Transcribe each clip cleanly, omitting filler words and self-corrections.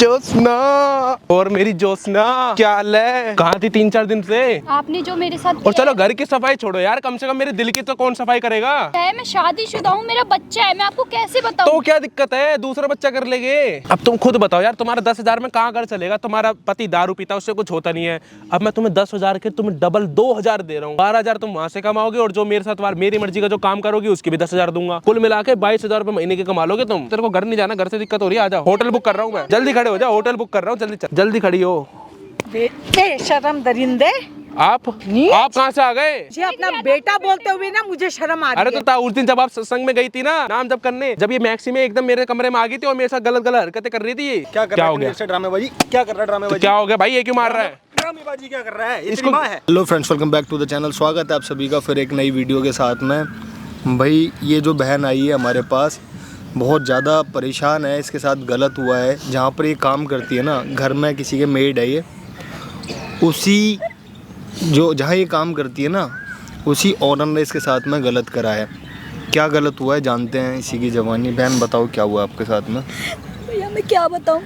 जोस्ना और मेरी जोस्ना, क्या हाल है? कहाँ थी 3-4 दिन से? आपने जो मेरे साथ और चलो घर की सफाई छोड़ो यार, कम से कम मेरे दिल की तो कौन सफाई करेगा? मैं शादीशुदा हूँ, मेरा बच्चा है, मैं आपको कैसे बताऊँ? तो क्या दिक्कत है, दूसरा बच्चा कर लेंगे। अब तुम खुद बताओ यार, तुम्हारा 10,000 में कहाँ घर चलेगा? तुम्हारा पति दारू पीता, उससे कुछ होता नहीं है। अब मैं तुम्हें 10,000 के तुम्हें डबल 2,000 दे रहा हूँ। 12,000 तुम वहां से कमाओगे और जो मेरे साथ मेरी मर्जी का जो काम करोगी उसकी भी 10,000 दूंगा। कुल मिला के 22,000 रुपए महीने के कमा लोगे तुम। तेरे को घर नहीं जाना, घर से दिक्कत हो रही है, आ जाओ। होटल बुक कर रहा हूँ मैं, जल्दी खड़े हो जाओ। होटल बुक कर रहा हूँ, जल्दी खड़ी हो। शर्म दरिंदे, आप कहाँ से आ गए? जी अपना बेटा बोलते हुए ना मुझे शर्म आ रही अरे तो उस दिन जब आप सत्संग में गई थी ना, नाम जब करने, जब ये मैक्सी में एकदम मेरे कमरे में आ गई थी और मेरे साथ गलत गलत हरकतें कर रही थी। क्या हो गया? ड्रामेबाजी क्या कर रहा है? ड्रामेबाजी क्या हो गया भाई, ये क्यों मार रहा है? ड्रामेबाजी क्या कर रहा है? इसको माँ है। Hello friends, welcome back to the channel. स्वागत है आप सभी का फिर एक नई वीडियो के साथ में। भाई ये जो बहन आई है हमारे पास, बहुत ज़्यादा परेशान है, इसके साथ गलत हुआ है। जहाँ पर ये काम करती है ना, घर में किसी के मेड है ये, उसी जो जहाँ ये काम करती है ना, उसी ऑनर ने इसके साथ में गलत करा है। क्या गलत हुआ है जानते हैं इसी की जवानी। बहन बताओ क्या हुआ आपके साथ में? भैया मैं क्या बताऊँ,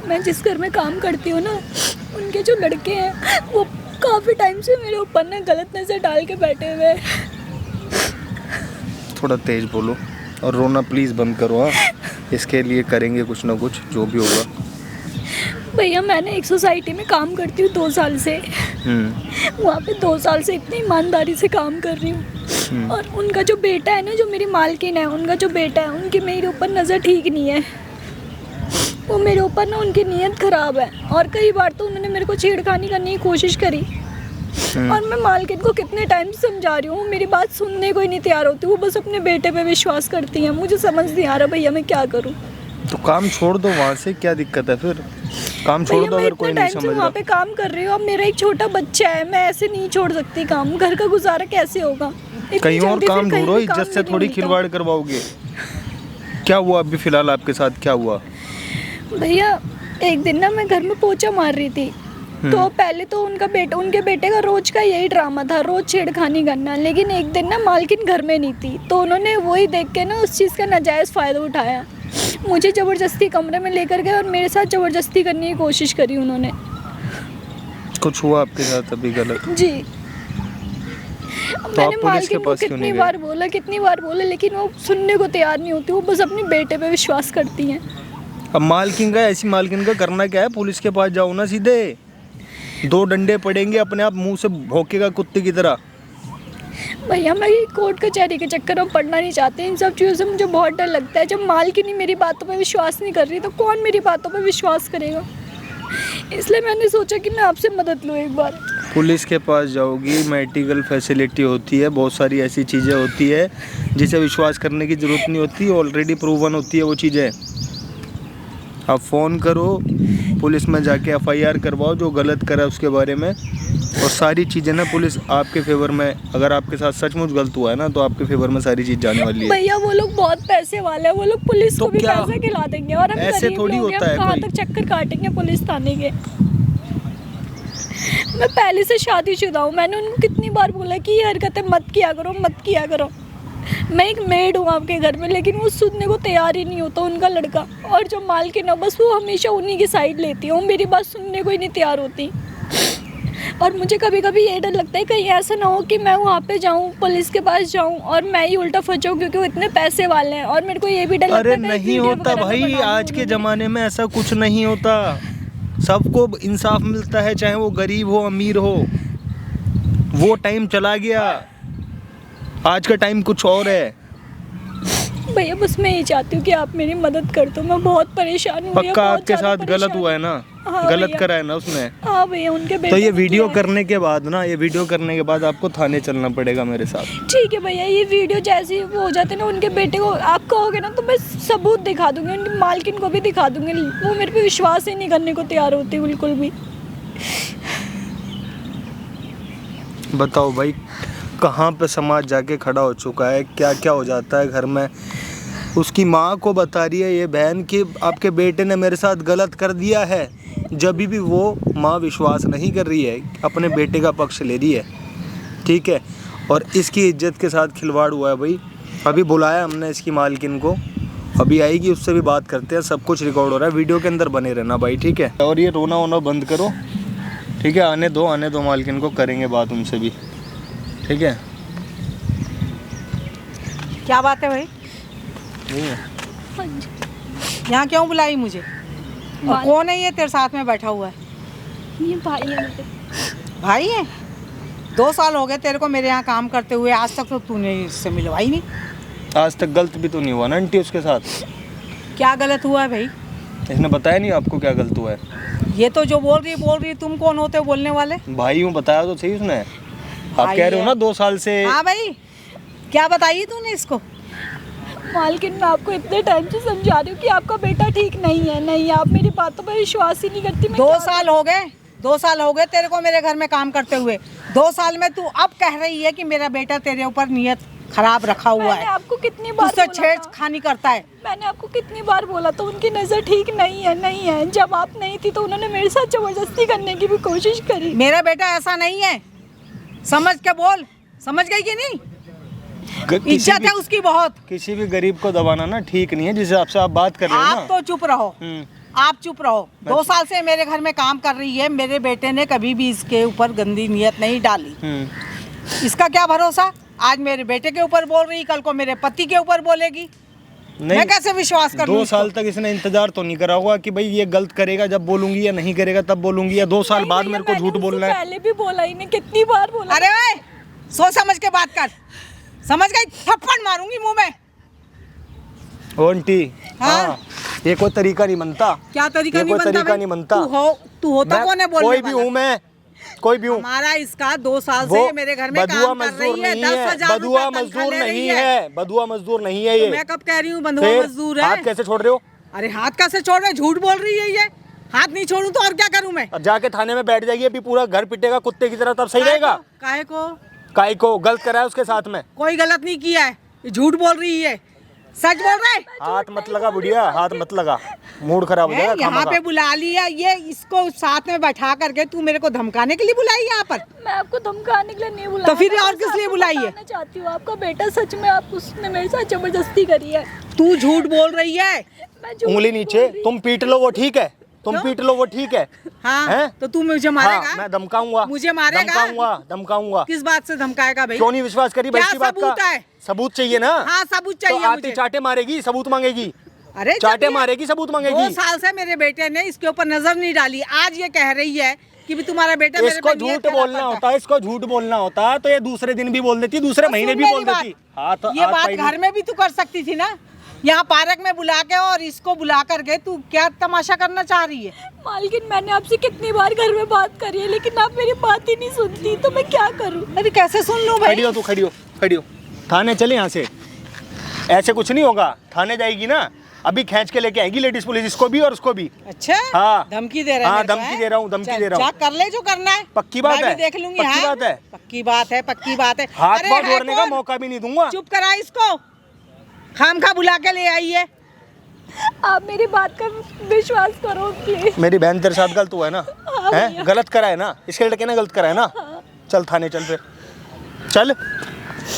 मैं जिस घर में काम करती हूँ ना, उनके जो लड़के हैं वो काफ़ी टाइम से मेरे ऊपर ना गलत नज़र डाल के बैठे हुए हैं। थोड़ा तेज़ बोलो और रोना प्लीज़ बंद करो। हाँ, इसके लिए करेंगे कुछ ना कुछ, जो भी होगा। भैया मैंने एक सोसाइटी में काम करती हूँ 2 साल से। वहाँ पे 2 साल से इतनी ईमानदारी से काम कर रही हूँ। और उनका जो बेटा है ना, जो मेरी मालकिन है, उनका जो बेटा है, उनकी मेरे ऊपर नज़र ठीक नहीं है। वो मेरे ऊपर ना, उनकी नीयत ख़राब है। और कई बार तो उन्होंने मेरे को छेड़खानी करने की कोशिश करी। और मैं मालकिन को कितने टाइम से समझा रही हूँ, मेरी बात सुनने को ही नहीं तैयार होती। वो बस अपने बेटे पे विश्वास करती हैं। मुझे समझ नहीं आ रहा भैया मैं क्या करूँ। तो काम छोड़ दो वहाँ से, क्या दिक्कत है फिर? काम छोड़ दो अगर कोई नहीं समझ रहा। वहाँ पे काम कर रही हूँ, अब मेरा एक छोटा बच्चा है, मैं ऐसे नहीं छोड़ सकती काम। घर का गुजारा कैसे होगा? कहीं और काम ढूंढो, इज्जत से थोड़ी खिलवाड़ करवाओगे। क्या हुआ अभी फिलहाल आपके साथ, क्या हुआ? भैया एक दिन ना मैं घर में पोछा मार रही थी, तो पहले तो उनके बेटे का रोज का यही ड्रामा था, रोज छेड़खानी करना। लेकिन एक दिन ना मालकिन घर में नहीं थी, तो उन्होंने वही देख के ना उस चीज़ का नाजायज़ फ़ायदा उठाया। मुझे ज़बरदस्ती कमरे में लेकर गए और मेरे साथ ज़बरदस्ती करने की कोशिश करी उन्होंने। कुछ हुआ आपके साथ अभी गलत? जी। तो मैंने मालकिन को कितनी बार बोला, लेकिन वो सुनने को तैयार नहीं होती। वो बस अपने बेटे पे विश्वास करती हैं। अब मालकिन का, ऐसी मालकिन का करना क्या है? पुलिस के पास जाओ ना सीधे, 2 डंडे पड़ेंगे, अपने आप मुंह से भौंकेगा कुत्ते की तरह। भैया मैं ये कोर्ट कचहरी के चक्कर में पढ़ना नहीं चाहती। इन सब चीज़ों से मुझे बहुत डर लगता है। जब मालकिन ही मेरी बातों पे विश्वास नहीं कर रही, तो कौन मेरी बातों पे विश्वास करेगा? इसलिए मैंने सोचा कि मैं आपसे मदद लूँ एक बार। पुलिस के पास जाओगी, मेडिकल फैसिलिटी होती है, बहुत सारी ऐसी चीज़ें होती है जिसे विश्वास करने की ज़रूरत नहीं होती, ऑलरेडी प्रूवन होती है वो चीज़ें। आप फ़ोन करो, पुलिस में जाके FIR करवाओ जो गलत करा उसके बारे में, और सारी चीज़ें ना पुलिस आपके फेवर में, अगर आपके साथ सचमुच गलत हुआ है ना, तो आपके फेवर में सारी चीज़ जाने वाली है। भैया वो लोग बहुत पैसे वाले हैं, वो लोग पुलिस को भी पैसे खिला देंगे। और हम ऐसे थोड़ी होता है, कहाँ तक चक्कर काटेंगे पुलिस थाने के? मैं पहले से शादीशुदा हूँ, मैंने उनको कितनी बार बोला कि ये हरकतें मत किया करो। मैं एक मेड हूँ आपके घर में, लेकिन वो सुनने को तैयार ही नहीं होता उनका लड़का। और जो मालकिन है बस वो हमेशा उन्हीं की साइड लेती है, वो मेरी बात सुनने को ही नहीं तैयार होती। और मुझे कभी कभी ये डर लगता है कहीं ऐसा ना हो कि मैं वहाँ पे जाऊँ, पुलिस के पास जाऊँ और मैं ही उल्टा फंसाऊँ, क्योंकि वो इतने पैसे वाले हैं। और मेरे को ये भी डर लगता है। अरे नहीं होता भाई, आज के ज़माने में ऐसा कुछ नहीं होता। सबको इंसाफ मिलता है, चाहे वो गरीब हो अमीर हो। वो टाइम चला गया, आज का टाइम कुछ और है। भैया बस मैं ये चाहती हूँ कि आप मेरी मदद कर दो, मैं बहुत परेशान हूँ। पक्का आपके साथ गलत हुआ है ना? हाँ गलत करा है ना उसने? हाँ भैया, उनके बेटे तो ये वीडियो करने के बाद ना, ये वीडियो करने के बाद आपको थाने चलना पड़ेगा मेरे साथ। ठीक है भैया, ये वीडियो जैसे ही वो हो जाते ना, उनके बेटे को आप कहोगे ना, तो मैं सबूत दिखा दूंगी, उनकी मालकिन को भी दिखा दूंगी। वो मेरे पे विश्वास ही नहीं करने को तैयार होती बिल्कुल भी। बताओ भाई, कहाँ पे समाज जाके खड़ा हो चुका है, क्या क्या हो जाता है घर में। उसकी माँ को बता रही है ये बहन कि आपके बेटे ने मेरे साथ गलत कर दिया है। जब भी वो माँ विश्वास नहीं कर रही है, अपने बेटे का पक्ष ले रही है, ठीक है। और इसकी इज्जत के साथ खिलवाड़ हुआ है भाई। अभी बुलाया हमने इसकी मालकिन को, अभी आएगी, उससे भी बात करते हैं। सब कुछ रिकॉर्ड हो रहा है, वीडियो के अंदर बने रहना भाई, ठीक है। और ये रोना वोना बंद करो, ठीक है। आने दो मालकिन को, करेंगे बात उनसे भी, ठीक है। क्या बात है भाई, नहीं है हाँ जी। यहाँ क्यों बुलाई मुझे? और कौन है ये तेरे साथ में बैठा हुआ है? ये भाई है मेरे। भाई है? 2 साल हो गए तेरे को मेरे यहाँ काम करते हुए, आज तक तो तूने इससे मिलवाई नहीं। आज तक गलत भी तो नहीं हुआ ना आंटी उसके साथ? क्या गलत हुआ है भाई? इसने बताया नहीं आपको क्या गलत हुआ है? ये तो जो बोल रही, तुम कौन होते हो बोलने वाले? भाई हूँ, बताया तो सही उसने। आप भाई कह रहे हो है। ना 2 साल से। हाँ भाई, क्या बताइए तूने इसको? मालकिन मैं आपको इतने टाइम से समझा रही हूँ कि आपका बेटा ठीक नहीं है। नहीं, आप मेरी बातों पर विश्वास ही नहीं करती। मैं 2 क्या साल हो गए, 2 साल हो गए तेरे को मेरे घर में काम करते हुए। 2 साल में तू अब कह रही है कि मेरा बेटा तेरे ऊपर नियत खराब रखा हुआ मैंने है, आपको कितनी बार तुझसे बोला था? छेड़खानी करता है। मैंने आपको कितनी बार बोला तो उनकी नज़र ठीक नहीं है, नहीं है। जब आप नहीं थी तो उन्होंने मेरे साथ जबरदस्ती करने की भी कोशिश करी। मेरा बेटा ऐसा नहीं है, समझ के बोल, समझ गई कि नहीं? इज्जत है उसकी बहुत। किसी भी गरीब को दबाना ना ठीक नहीं है, जिस हिसाब से आप बात कर रहे हो ना। आप तो चुप रहो, आप चुप रहो। 2 साल से मेरे घर में काम कर रही है, मेरे बेटे ने कभी भी इसके ऊपर गंदी नियत नहीं डाली। इसका क्या भरोसा? आज मेरे बेटे के ऊपर बोल रही, कल को मेरे पति के ऊपर बोलेगी। मैं कैसे विश्वास करूं? 2 साल तक इसने इंतजार तो नहीं करा होगा कि भाई ये गलत करेगा जब बोलूंगी, या नहीं करेगा तब बोलूंगी, या 2 साल बाद मेरे को झूठ बोलना है। पहले भी बोला ही नहीं, कितनी बार बोला। अरे भाई, सोच समझ के बात कर, समझ गई? थप्पड़ मारूंगी मुंह में। ओ आंटी, हाँ। ये कोई तरीका नहीं बनता। क्या तरीका ये नहीं कोई बनता तरीका भाई? नहीं बनता। तू होता कौन है बोलने कोई भी वाला? हूँ मैं, कोई भी हूँ। हमारा इसका 2 साल से मेरे घर में बधुआ काम कर मजदूर रही है, नहीं 10,000 है, बधुआ रुपए तनख्वाह मजदूर ले रही नहीं है। है, बधुआ मजदूर नहीं है ये। मैं कब कह रही हूँ बंधुआ फिर मजदूर है? हाथ कैसे छोड़ रहे हो? अरे हाथ कैसे छोड़ रहे? झूठ बोल रही है ये। हाथ नहीं छोड़ूं तो और क्या करूं मैं? अब जाके थाने में बैठ जाएगी, अभी पूरा घर पिटेगा कुत्ते की तरह, तब सही रहेगा? काहे को? काहे को? गलत करा है उसके साथ में? कोई गलत नहीं किया है, ये झूठ बोल रही है। सच बोल रहे? हाथ मत लगा बुढ़िया, हाथ मत लगा, मूड खराब हो जाएगा। यहाँ पे बुला लिया, ये इसको साथ में बैठा करके तू मेरे को धमकाने के लिए बुलाई यहाँ पर? मैं आपको धमकाने के लिए नहीं बुलाया। तो फिर मैं और बस किस लिए आपको बुलाई है? बताना चाहती हूँ आपका बेटा सच में, आप उसने मेरे साथ जबरदस्ती करी है। तू झूठ बोल रही है। मैं झूठ उंगली नहीं नीचे, बोल रही। तुम पीट लो वो ठीक है, तुम पीट लो वो ठीक है। हाँ, हैं? तो तू मुझे मारेगा? हाँ, मैं धमकाऊंगा, मुझे मारेगा? धमकाऊंगा। किस बात से धमकाएगा भाई? क्यों नहीं विश्वास करी भाई क्या इसकी बात सबूत का? है? सबूत चाहिए ना। हाँ, सबूत चाहिए तो आती मुझे। चाटे मारेगी, सबूत मांगेगी। अरे जब चाटे ये मारेगी, सबूत 2 मांगेगी। साल से मेरे बेटे ने इसके ऊपर नजर नहीं डाली, आज ये कह रही है कि भी तुम्हारा बेटा मेरे इसको पे नियत झूठ खराब बोलना करता है। होता है, इसको झूठ बोलना होता तो ये दूसरे दिन भी बोल देती, दूसरे तो महीने सुन भी मेरी बोल बात। देती। हाथ ये बात घर में भी तू कर सकती थी ना, यहाँ पार्क में बुला के और इसको बुला करके तू क्या तमाशा करना चाह रही है? मालकिन मैंने आपसे कितनी बार घर में बात करी है, लेकिन आप मेरी बात ही नहीं सुनती, तो मैं क्या करूं? अरे कैसे सुन लूं भाई? खड़ी हो, तू खड़ी हो, खड़ी हो। थाने चले यहाँ से, ऐसे कुछ नहीं होगा। थाने जाएगी ना, अभी खींच के लेके आएगी लेडीज पुलिस, इसको भी और उसको भी। अच्छा, हाँ। धमकी दे रहा है? हाँ, मेरे को, धमकी हैं? दे रहा हूँ, धमकी चल, दे रहा हूँ। जा, कर ले जो करना है। पक्की बात मैं है? भी देख लूंगी। पक्की हाँ? बात है? पक्की बात है, पक्की बात है। हाथ अरे पाँव है जोड़ने का कौन? मौका भी नहीं दूंगा। चुप करा इसको, खामखा बुला के ले आई है। आप मेरी बात का विश्वास करो प्लीज। मेरी बहन तेरे साथ गलत हुआ है ना? हाँ है? भैया। गलत करा है ना? इसके लड़के ने गलत करा है ना? चल थाने चल, फिर चल।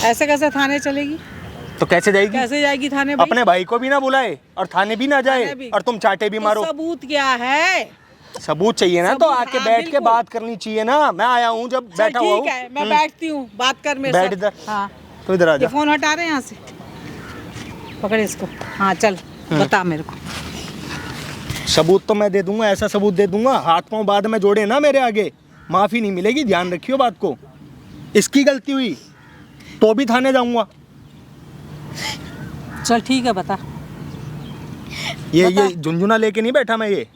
ऐसे कैसे थाने चलेगी? तो कैसे जाएगी? कैसे जाएगी थाने भाई? अपने भाई को भी ना बुलाए और थाने भी ना थाने जाए, भी। और तुम चाटे भी तो मारो। सबूत क्या है? सबूत चाहिए ना, तो सबूत, आके हाँ, बैठ के बिल्कुल। बात करनी चाहिए ना। मैं आया हूँ जब चल बैठा हुआ ठीक है, मैं हूँ। बैठती हूँ, बात कर मेरे बैठ साथ। इधर। हाँ, तो इधर आ ये जा। फोन हटा रहे हैं यहाँ से, पकड़ इसको। हाँ चल, बता मेरे को। सबूत तो मैं दे दूंगा, ऐसा सबूत दे दूंगा, हाथ पांव बाद में जोड़े ना मेरे आगे, माफी नहीं मिलेगी, ध्यान रखियो बात को। इसकी गलती हुई तो भी थाने जाऊंगा। चल ठीक है, बता। ये झुंझुना लेके नहीं बैठा मैं, ये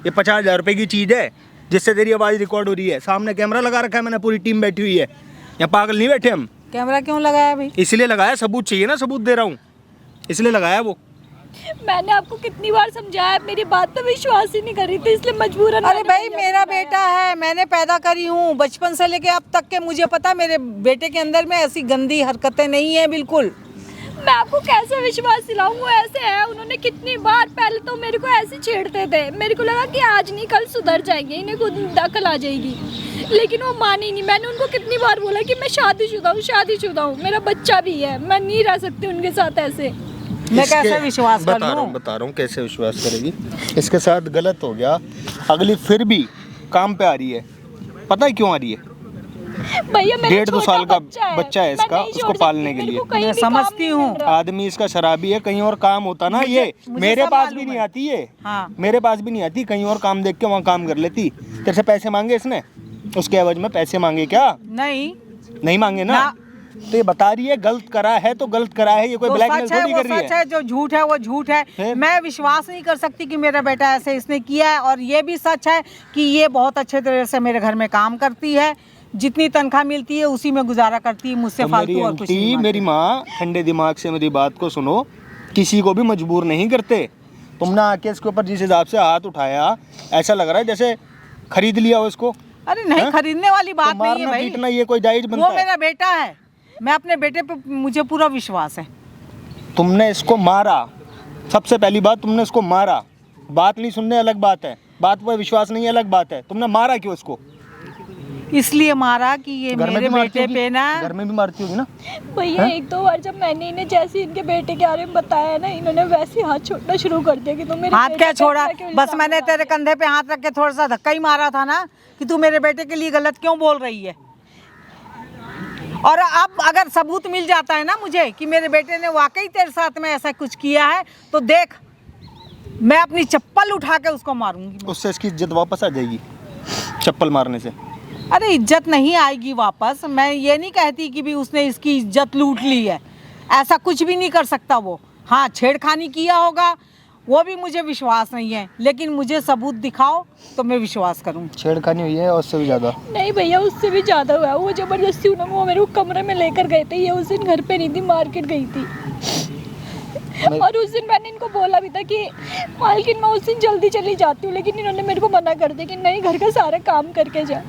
50,000 रुपए की चीज है जिससे तेरी आवाज रिकॉर्ड हो रही है। सामने कैमरा लगा रखा है मैंने, पूरी टीम बैठी हुई है। यहाँ पागल नहीं बैठे हम। कैमरा क्यों लगाया भाई? इसलिए लगाया, सबूत चाहिए ना, सबूत दे रहा हूँ इसलिए लगाया वो। मैंने आपको कितनी बार समझाया, मेरी बात पे विश्वास ही नहीं कर रही थी, इसलिए मजबूरन अरे मैंने भाई, भैया को मेरा बुलाया। बेटा है, मैंने पैदा करी हूँ, बचपन से लेके अब तक के मुझे पता, मेरे बेटे के अंदर में ऐसी गंदी हरकतें नहीं है बिल्कुल। मैं आपको कैसे विश्वास दिलाऊं? वो ऐसे है, उन्होंने कितनी बार पहले तो मेरे को ऐसे छेड़ते थे, मेरे को लगा कि आज नहीं कल सुधर जाएंगे, इन्हें खुद दखल आ जाएगी, लेकिन वो मानी नहीं। मैंने उनको कितनी बार बोला कि मैं शादीशुदा हूँ, शादीशुदा हूँ, मेरा बच्चा भी है, मैं नहीं रह सकती उनके साथ ऐसे। मैं कैसे विश्वास कर लूं? बता रहा हूँ कैसे विश्वास करेगी। इसके साथ गलत हो गया, अगली फिर भी काम पे आ रही है। पता है क्यों आ रही है? भैया मेरा 1.5-2 साल का बच्चा है मैं इसका, नहीं उसको छोड़ पालने सकती, के मेरे लिए। को कहीं मैं भी काम समझती नहीं हूँ। मिल रहा। आदमी इसका शराबी है, कहीं और काम होता ना ये मुझे मेरे सब पास मालूम भी नहीं है। आती ये। हाँ। मेरे पास भी नहीं आती, कहीं और काम देख के वहाँ काम कर लेती। तेरे से पैसे मांगे इसने? उसके एवज में पैसे मांगे क्या? नहीं मांगे ना। तो ये बता रही है गलत करा है तो गलत करा है, ये कोई जो ब्लैकमेल सच है थोड़ी वो कर रही सच है। है, जो झूठ है वो झूठ है। फिर? मैं विश्वास नहीं कर सकती कि मेरा बेटा ऐसे इसने किया है। और ये भी सच है कि ये बहुत अच्छे तरह से मेरे घर में काम करती है, जितनी तनख्वाह मिलती है उसी में गुजारा करती है, मुझसे तो फालतू मेरी और कुछ नहीं आंटी, मांगती। मेरी माँ, ठंडे दिमाग से मेरी बात को सुनो। किसी को भी मजबूर नहीं करते। तुमने आके इसके ऊपर जिस हिसाब से हाथ उठाया, ऐसा लग रहा है जैसे खरीद लिया हो इसको। अरे नहीं, हाँ? खरीदने वाली तो बात नहीं है मारना भाई। पीटना ये कोई जायज बनता वो है? मेरा बेटा है, मैं अपने बेटे पे मुझे पूरा विश्वास है। तुमने इसको मारा, सबसे पहली बात तुमने इसको मारा। बात नहीं सुनने अलग बात है, बात पर विश्वास नहीं अलग बात है। तुमने मारा क्यों इसको? इसलिए मारा कि ये घर में मेरे भी मारती बेटे होगी? पे ना। घर में भी मारती होगी ना? भैया हाँ? 1-2 बार जब मैंने इन्हें जैसे इनके बेटे के बारे में बताया ना, इन्होंने वैसे हाथ छोड़ना शुरू कर दिया कि तुम मेरे हाथ बेटे क्या पे छोड़ा? इतना क्यों बस इल्जाम मैंने लगा रहे तेरे कंधे पे हाथ रख के थोड़ा सा धक्का ही मारा था ना कि तू मेरे बेटे के लिए गलत क्यों बोल रही है। और अब अगर सबूत मिल जाता है ना मुझे कि मेरे बेटे ने वाकई तेरे साथ में ऐसा कुछ किया है, तो देख मैं अपनी चप्पल उठा के उसको मारूंगी। उससे इसकी इज्जत वापस आ जाएगी चप्पल मारने से। अरे इज्जत नहीं आएगी वापस। मैं ये नहीं कहती कि भी उसने इसकी इज्जत लूट ली है, ऐसा कुछ भी नहीं कर सकता वो। हाँ, छेड़खानी किया होगा, वो भी मुझे विश्वास नहीं है, लेकिन मुझे सबूत दिखाओ तो मैं विश्वास करूँ। छेड़खानी हुई है और उससे भी ज़्यादा। नहीं भैया, उससे भी ज़्यादा हुआ है। वो ज़बरदस्ती उन्होंने वो मेरे को कमरे में लेकर गए थे। ये उस दिन घर पे नहीं थी, मार्केट गई थी। और उस दिन मैंने इनको बोला भी था कि मालकिन मैं उस दिन जल्दी चली जाती हूँ, लेकिन इन्होंने मेरे को मना कर दिया कि नहीं, घर का सारा काम करके जा।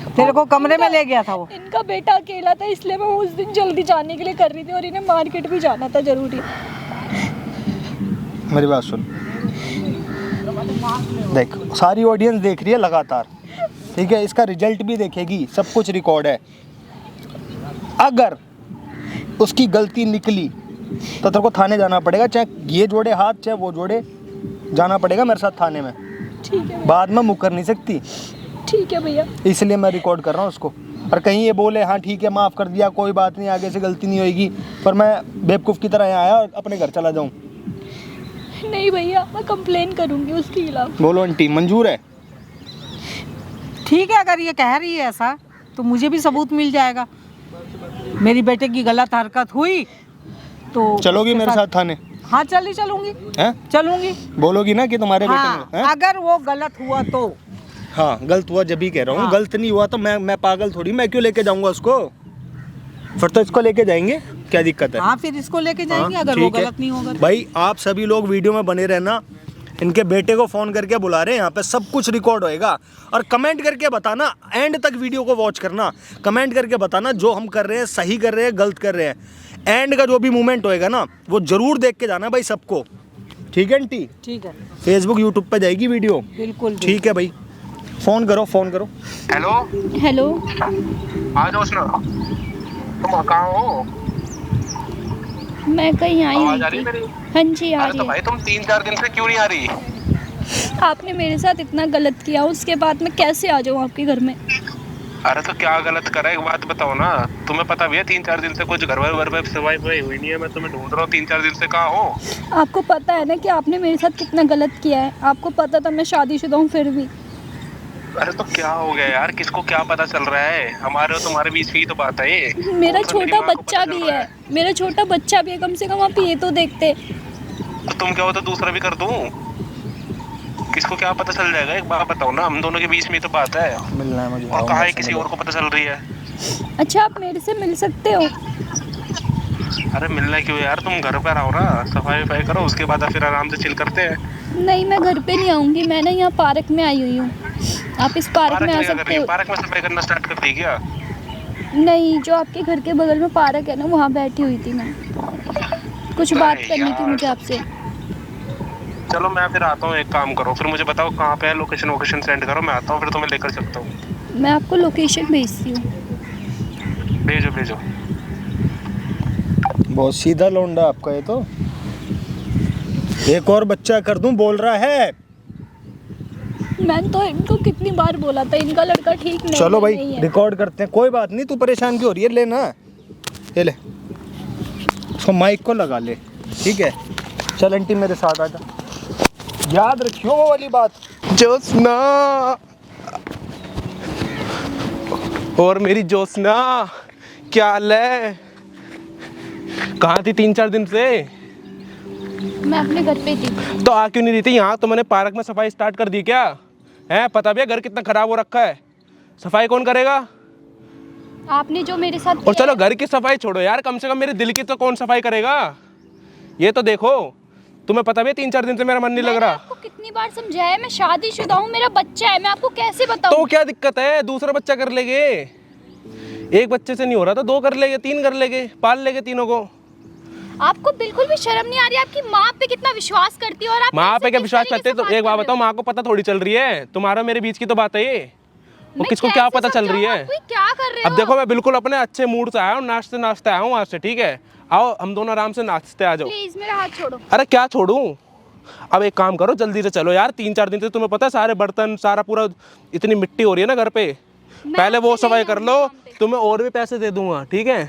तेरे को कमरे में ले गया था वो? इनका बेटा अकेला था, इसलिए मैं उस दिन जल्दी जाने के लिए कर रही थी, और इन्हें मार्केट भी जाना था जरूरी। मेरी बात सुन, देख सारी ऑडियंस देख रही है लगातार, ठीक है? इसका रिजल्ट भी देखेगी, सब कुछ रिकॉर्ड है। अगर उसकी गलती निकली तो तेरे को थाने जाना पड़ेगा, चाहे ये जोड़े हाथ चाहे वो जोड़े, जाना पड़ेगा मेरे साथ थाने में। ठीक है, बाद में मुकर नहीं सकती, ठीक है भैया। इसलिए मैं रिकॉर्ड कर रहा हूँ उसको। और कहीं ये बोले हाँ ठीक है माफ़ कर दिया, कोई बात नहीं, आगे से गलती नहीं होगी, पर मैं बेवकूफ़ की तरह यहाँ आया और अपने घर चला जाऊँ। नहीं भैया, मैं कंप्लेन करूंगी उसके खिलाफ। बोलो आंटी, मंजूर है? ठीक है, अगर ये कह रही है ऐसा तो मुझे भी सबूत मिल जाएगा। मेरी बेटे की गलत हरकत हुई तो चलोगी मेरे साथ थाने? हाँ चलूंगी। हैं? चलूंगी। बोलोगी ना कि तुम्हारे हाँ, बेटे ने? हैं? अगर वो गलत हुआ तो। हाँ, गलत हुआ जब ही कह रहा हूँ। हाँ। गलत नहीं हुआ तो मैं पागल थोड़ी, मैं क्यों लेके जाऊंगा उसको? फिर तो इसको लेके जाएंगे, क्या दिक्कत है? हाँ, फिर इसको लेके जाएंगे अगर वो ठीक है। गलत नहीं होगा तो। भाई आप सभी लोग वीडियो में बने रहना। इनके बेटे को फ़ोन करके बुला रहे हैं, यहाँ पे सब कुछ रिकॉर्ड होएगा। और कमेंट करके बताना, एंड तक वीडियो को वॉच करना, कमेंट करके बताना जो हम कर रहे हैं सही कर रहे हैं गलत कर रहे हैं। एंड का जो भी मूवमेंट होएगा ना, वो ज़रूर देख के जाना भाई सबको, ठीक है आंटी? ठीक है, फेसबुक यूट्यूब पे जाएगी वीडियो। बिल्कुल ठीक है भाई, फ़ोन करो फ़ोन करो। हेलो, हेलो, आ जाओ सुनो। तुम कहाँ हो? मैं कहीं आई आवाज आ हुई रही है थी। मेरी? हाँ जी, आ अरे रही तो है। भाई तुम 3-4 दिन से क्यों नहीं आ रही? आपने मेरे साथ इतना गलत किया, उसके बाद मैं कैसे आ जाऊँ आपके घर में? अरे तो क्या गलत करा, एक बात बताओ ना। तुम्हें पता भी है 3-4 दिन से कुछ घर पर सफाई हुई नहीं है। मैं तुम्हें ढूंढ रहा हूँ 3-4 दिन से, कहाँ हो? आपको पता है ना कि आपने मेरे साथ कितना गलत किया है। आपको पता था मैं शादीशुदा हूँ, फिर भी। अरे तो क्या हो गया यार, किसको क्या पता चल रहा है? हमारे और तुम्हारे बीच की तो बात है ये। मेरा कौन सा मेरी छोटा माँ को बच्चा पता चल भी रहा है, मेरा छोटा बच्चा भी है। कम से कम आप ये तो देखते। तो तुम क्या हो तो दूसरा भी कर दूं? किसको क्या पता चल जाएगा? एक बात बताओ ना, हम दोनों के बीच में तो बात है। मिलना है मुझे। और कहाँ है किसी और को पता चल रही है? अच्छा, आप मेरे से मिल सकते हो? अरे मिलना क्यों यार, तुम घर पर आओ ना, सफाई वफाई करो, उसके बाद फिर आराम से चिल करते हैं। नहीं, मैं घर पे नहीं आऊँगी। मैं ना यहाँ पार्क में आई हुई हूँ। आप इस पार्क में आ सकते हो। पार्क में सफाई करना स्टार्ट कर दी क्या? नहीं, जो आपके घर के बगल में पार्क है ना, वहाँ बैठी हुई थी मैं। कुछ बात करनी थी मुझे आपसे। चलो मैं फिर आता हूँ, एक काम करो, फिर मुझे बताओ कहाँ पे है, लोकेशन सेंड करो, मैं आता हूँ, फिर तुम्हें लेकर चलता हूँ। मैं आपको लोकेशन भेजती हूँ। भेजो भेजो। बहुत सीधा लौंडा आपका ये तो। एक और बच्चा कर दूं बोल रहा है। मैंने तो इनको कितनी बार बोला था इनका लड़का ठीक नहीं चलो भाई नहीं है। रिकॉर्ड करते हैं, कोई बात नहीं, तू परेशान क्यों हो रही है, लेना ये ले, उसको माइक को लगा ले, ठीक है। चल आंटी मेरे साथ आजा, याद रखियो वो वाली बात। जोस्ना और मेरी जोस्ना, क्या हाल है? कहाँ थी 3-4 दिन से? मैं अपने घर पे थी। तो आ क्यों नहीं रही थी यहाँ? तो मैंने पार्क में सफाई स्टार्ट कर दी क्या है? पता भी है घर कितना खराब हो रखा है, सफाई कौन करेगा? आपने जो मेरे साथ और चलो घर की सफाई छोड़ो यार, कम से कम मेरे दिल की तो कौन सफाई करेगा? ये तो देखो, तुम्हें पता भी है 3-4 दिन से मेरा मन नहीं लग रहा। आपको कितनी बार समझाया, मैं शादीशुदा हूँ, मेरा बच्चा है, मैं आपको कैसे बताऊँ? तो क्या दिक्कत है, दूसरा बच्चा कर लेंगे। एक बच्चे से नहीं हो रहा तो 2 कर लेंगे, 3 कर लेंगे, पाल लेंगे तीनों को। आपको बिल्कुल भी शर्म नहीं आ रही? आपकी माँ पे कितना विश्वास करती है और आप माँ मुझसे पे क्या किस विश्वास तरीके करते? से तो बात एक बात कर रहे बताओ, हो? माँ को पता थोड़ी चल रही है, तुम्हारा मेरे बीच की तो बात है ये। वो मैं किसको क्या कैसे पता चल रही समझाऊं है? आपको? ये क्या कर रहे हो? अब देखो मैं बिल्कुल अपने अच्छे मूड से आया हूँ, नाचते नाचते आया हूँ वहाँ से, ठीक है। आओ हम दोनों आराम से नाचते आ जाओ। प्लीज मेरा हाथ छोड़ो। अरे क्या छोड़ूं? अब एक काम करो, जल्दी से चलो यार, 3-4 दिन से तुम्हें पता है सारे बर्तन सारा पूरा इतनी मिट्टी हो रही है ना घर पे। पहले वो आपसे सफाई नहीं कर लो, आऊंगी काम पे। तुम्हें और भी पैसे दे दूंगा, ठीक है।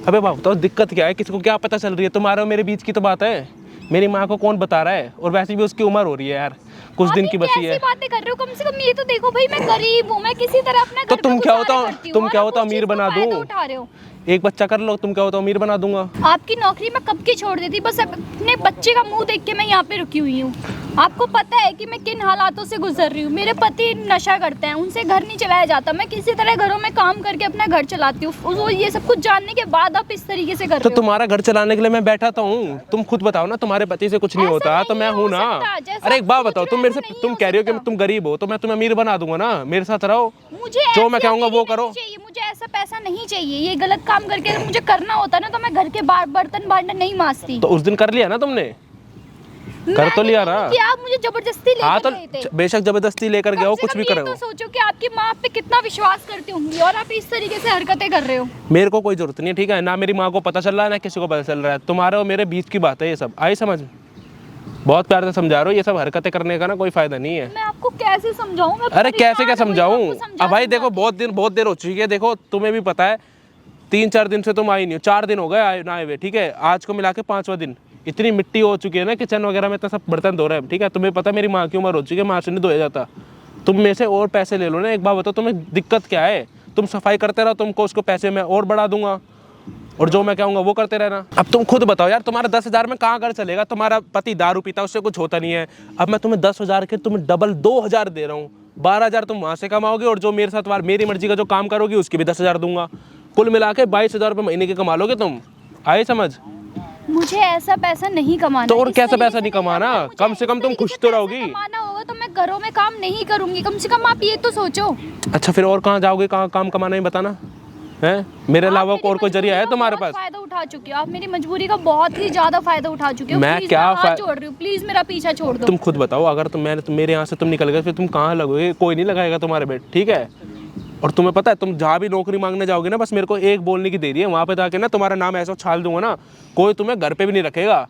अबे बाप बताओ दिक्कत क्या है, किसको क्या पता चल रही है? तुम्हारा और मेरे बीच की तो बात है, मेरी माँ को कौन बता रहा है? और वैसे भी उसकी उम्र हो रही है यार, कुछ आप दिन ये की बची है। कैसी बातें कर रहे हो? कम से कम ये तो देखो भाई, मैं गरीब हूँ, मैं किसी तरह अपना तो घर तुम का क्या गुजारा होता, करती हूँ तुम और क्या आप होता उस अमीर चीज़ का बना फायदा दूं? उठा रहे हो। एक बच्चा कर लो, तुम क्या होता अमीर बना दूंगा। आपकी नौकरी मैं कब की छोड़ देती, बस अपने बच्चे का मुंह देख के मैं यहाँ पे रुकी हुई हूँ। आपको पता है कि मैं किन हालातों से गुजर रही हूँ। मेरे पति नशा करते हैं, उनसे घर नहीं चलाया जाता, मैं किसी तरह घरों में काम करके अपना घर चलाती हूँ। वो ये सब कुछ जानने के बाद आप इस तरीके से कर तो रहे हो। तुम्हारा घर चलाने के लिए मैं बैठा तो हूँ, तुम खुद बताओ ना, तुम्हारे पति से कुछ नहीं ऐसा होता नहीं तो मैं हो हूँ ना। सकता, जैसा अरे एक आप बात सोच बताओ, रहे तुम हो मेरे ऐसा से, नहीं तुम हो कह रही हो कि सकता। तुम गरीब हो तो मैं तुम्हें अमीर बना दूंगा ना, मेरे साथ रहो, मुझे जो मैं ऐसी कहूँगा वो अमीरी करो। नहीं चाहिए, मुझे ऐसा पैसा नहीं चाहिए। ये गलत काम करके अगर मुझे करना होता ना तो मैं घर के बर्तन बांटना नहीं मांजती। तो उस दिन कर लिया ना तुमने, कर तो लिया ना। कि आप मुझे जबरदस्ती हाँ लेकर तो गए थे। बेशक जबरदस्ती लेकर गए हो, कम से कुछ कम भी ये करे तो हो, सोचो कि आपकी माँ आप पे कितना विश्वास करती होंगी और आप इस तरीके से हरकतें कर रहे हो। मेरे को कोई जरूरत नहीं है, ठीक है ना, मेरी माँ को पता चल रहा है ना किसी को पता चल रहा है, तुम्हारे और मेरे बीच की बात है ये सब, आई समझ? बहुत प्यार से समझा रहा हूँ, ये सब हरकतें करने का ना कोई फायदा नहीं है। मैं आपको कैसे समझाऊं? मैं अरे कैसे क्या परेशान हूं, समझाऊं? आपको समझा अब भाई देखो समझा बहुत देर हो चुकी है, देखो तुम्हें भी पता है 3-4 दिन से तुम आई नहीं हो, 4 दिन हो गए आए ना आए हुए, ठीक है। आज को मिला के 5वां दिन, इतनी मिट्टी हो चुकी है ना किचन वगैरह में, तो सब बर्तन धो रहे हैं, ठीक है। तुम्हें पता है मेरी माँ की उम्र हो चुकी है, माँ से नहीं धोया जाता। तुम मेरे से और पैसे ले लो ना, एक बार बताओ तुम्हें दिक्कत क्या है? तुम सफाई करते रहो, तुमको उसको पैसे मैं और बढ़ा दूंगा, और जो मैं कहूँगा वो करते रहना। अब तुम खुद बताओ यार, तुम्हारा 10,000 में कहाँ घर चलेगा? तुम्हारा पति दारू पीता, उससे कुछ होता नहीं है। अब मैं तुम्हें 10,000 के तुम्हें डबल 2,000 दे रहा हूँ, 12,000 तुम वहाँ से कमाओगे, और जो मेरे साथ मेरी मर्जी का जो काम करोगी उसकी भी 10,000 दूंगा। कुल मिला के 22,000 रुपये महीने के कमा लोगे तुम, आए समझ? मुझे ऐसा पैसा नहीं कमाना। तो और इस कैसा तरीके पैसा से नहीं नहीं कमाना? करना। मुझे कम से कम इस तुम तरीके खुश से तो पैसा रहोगी। कमाना होगा तो मैं घरों में काम नहीं करूंगी, कम से कम आप ये तो सोचो। अच्छा फिर और कहाँ जाओगे, कहाँ काम कमाना है बताना है? मेरे अलावा और कोई जरिया है तुम्हारे पास? फायदा उठा चुकी हो आप, मेरी मजबूरी का बहुत ही ज्यादा फायदा उठा चुके हो। मैं प्लीज क्या हाथ जोड़ रही हूँ, प्लीज मेरा पीछा छोड़ दो। तुम खुद बताओ, अगर मेरे यहाँ से तुम निकल गए फिर तुम कहाँ लगोगे? कोई नहीं लगाएगा तुम्हारे बेड, ठीक है। और तुम्हें पता है तुम जहाँ भी नौकरी मांगने जाओगे ना, बस मेरे को एक बोलने की देरी है, वहाँ पे जाके ना तुम्हारा नाम ऐसा उछाल दूंगा ना, कोई तुम्हें घर पे भी नहीं रखेगा।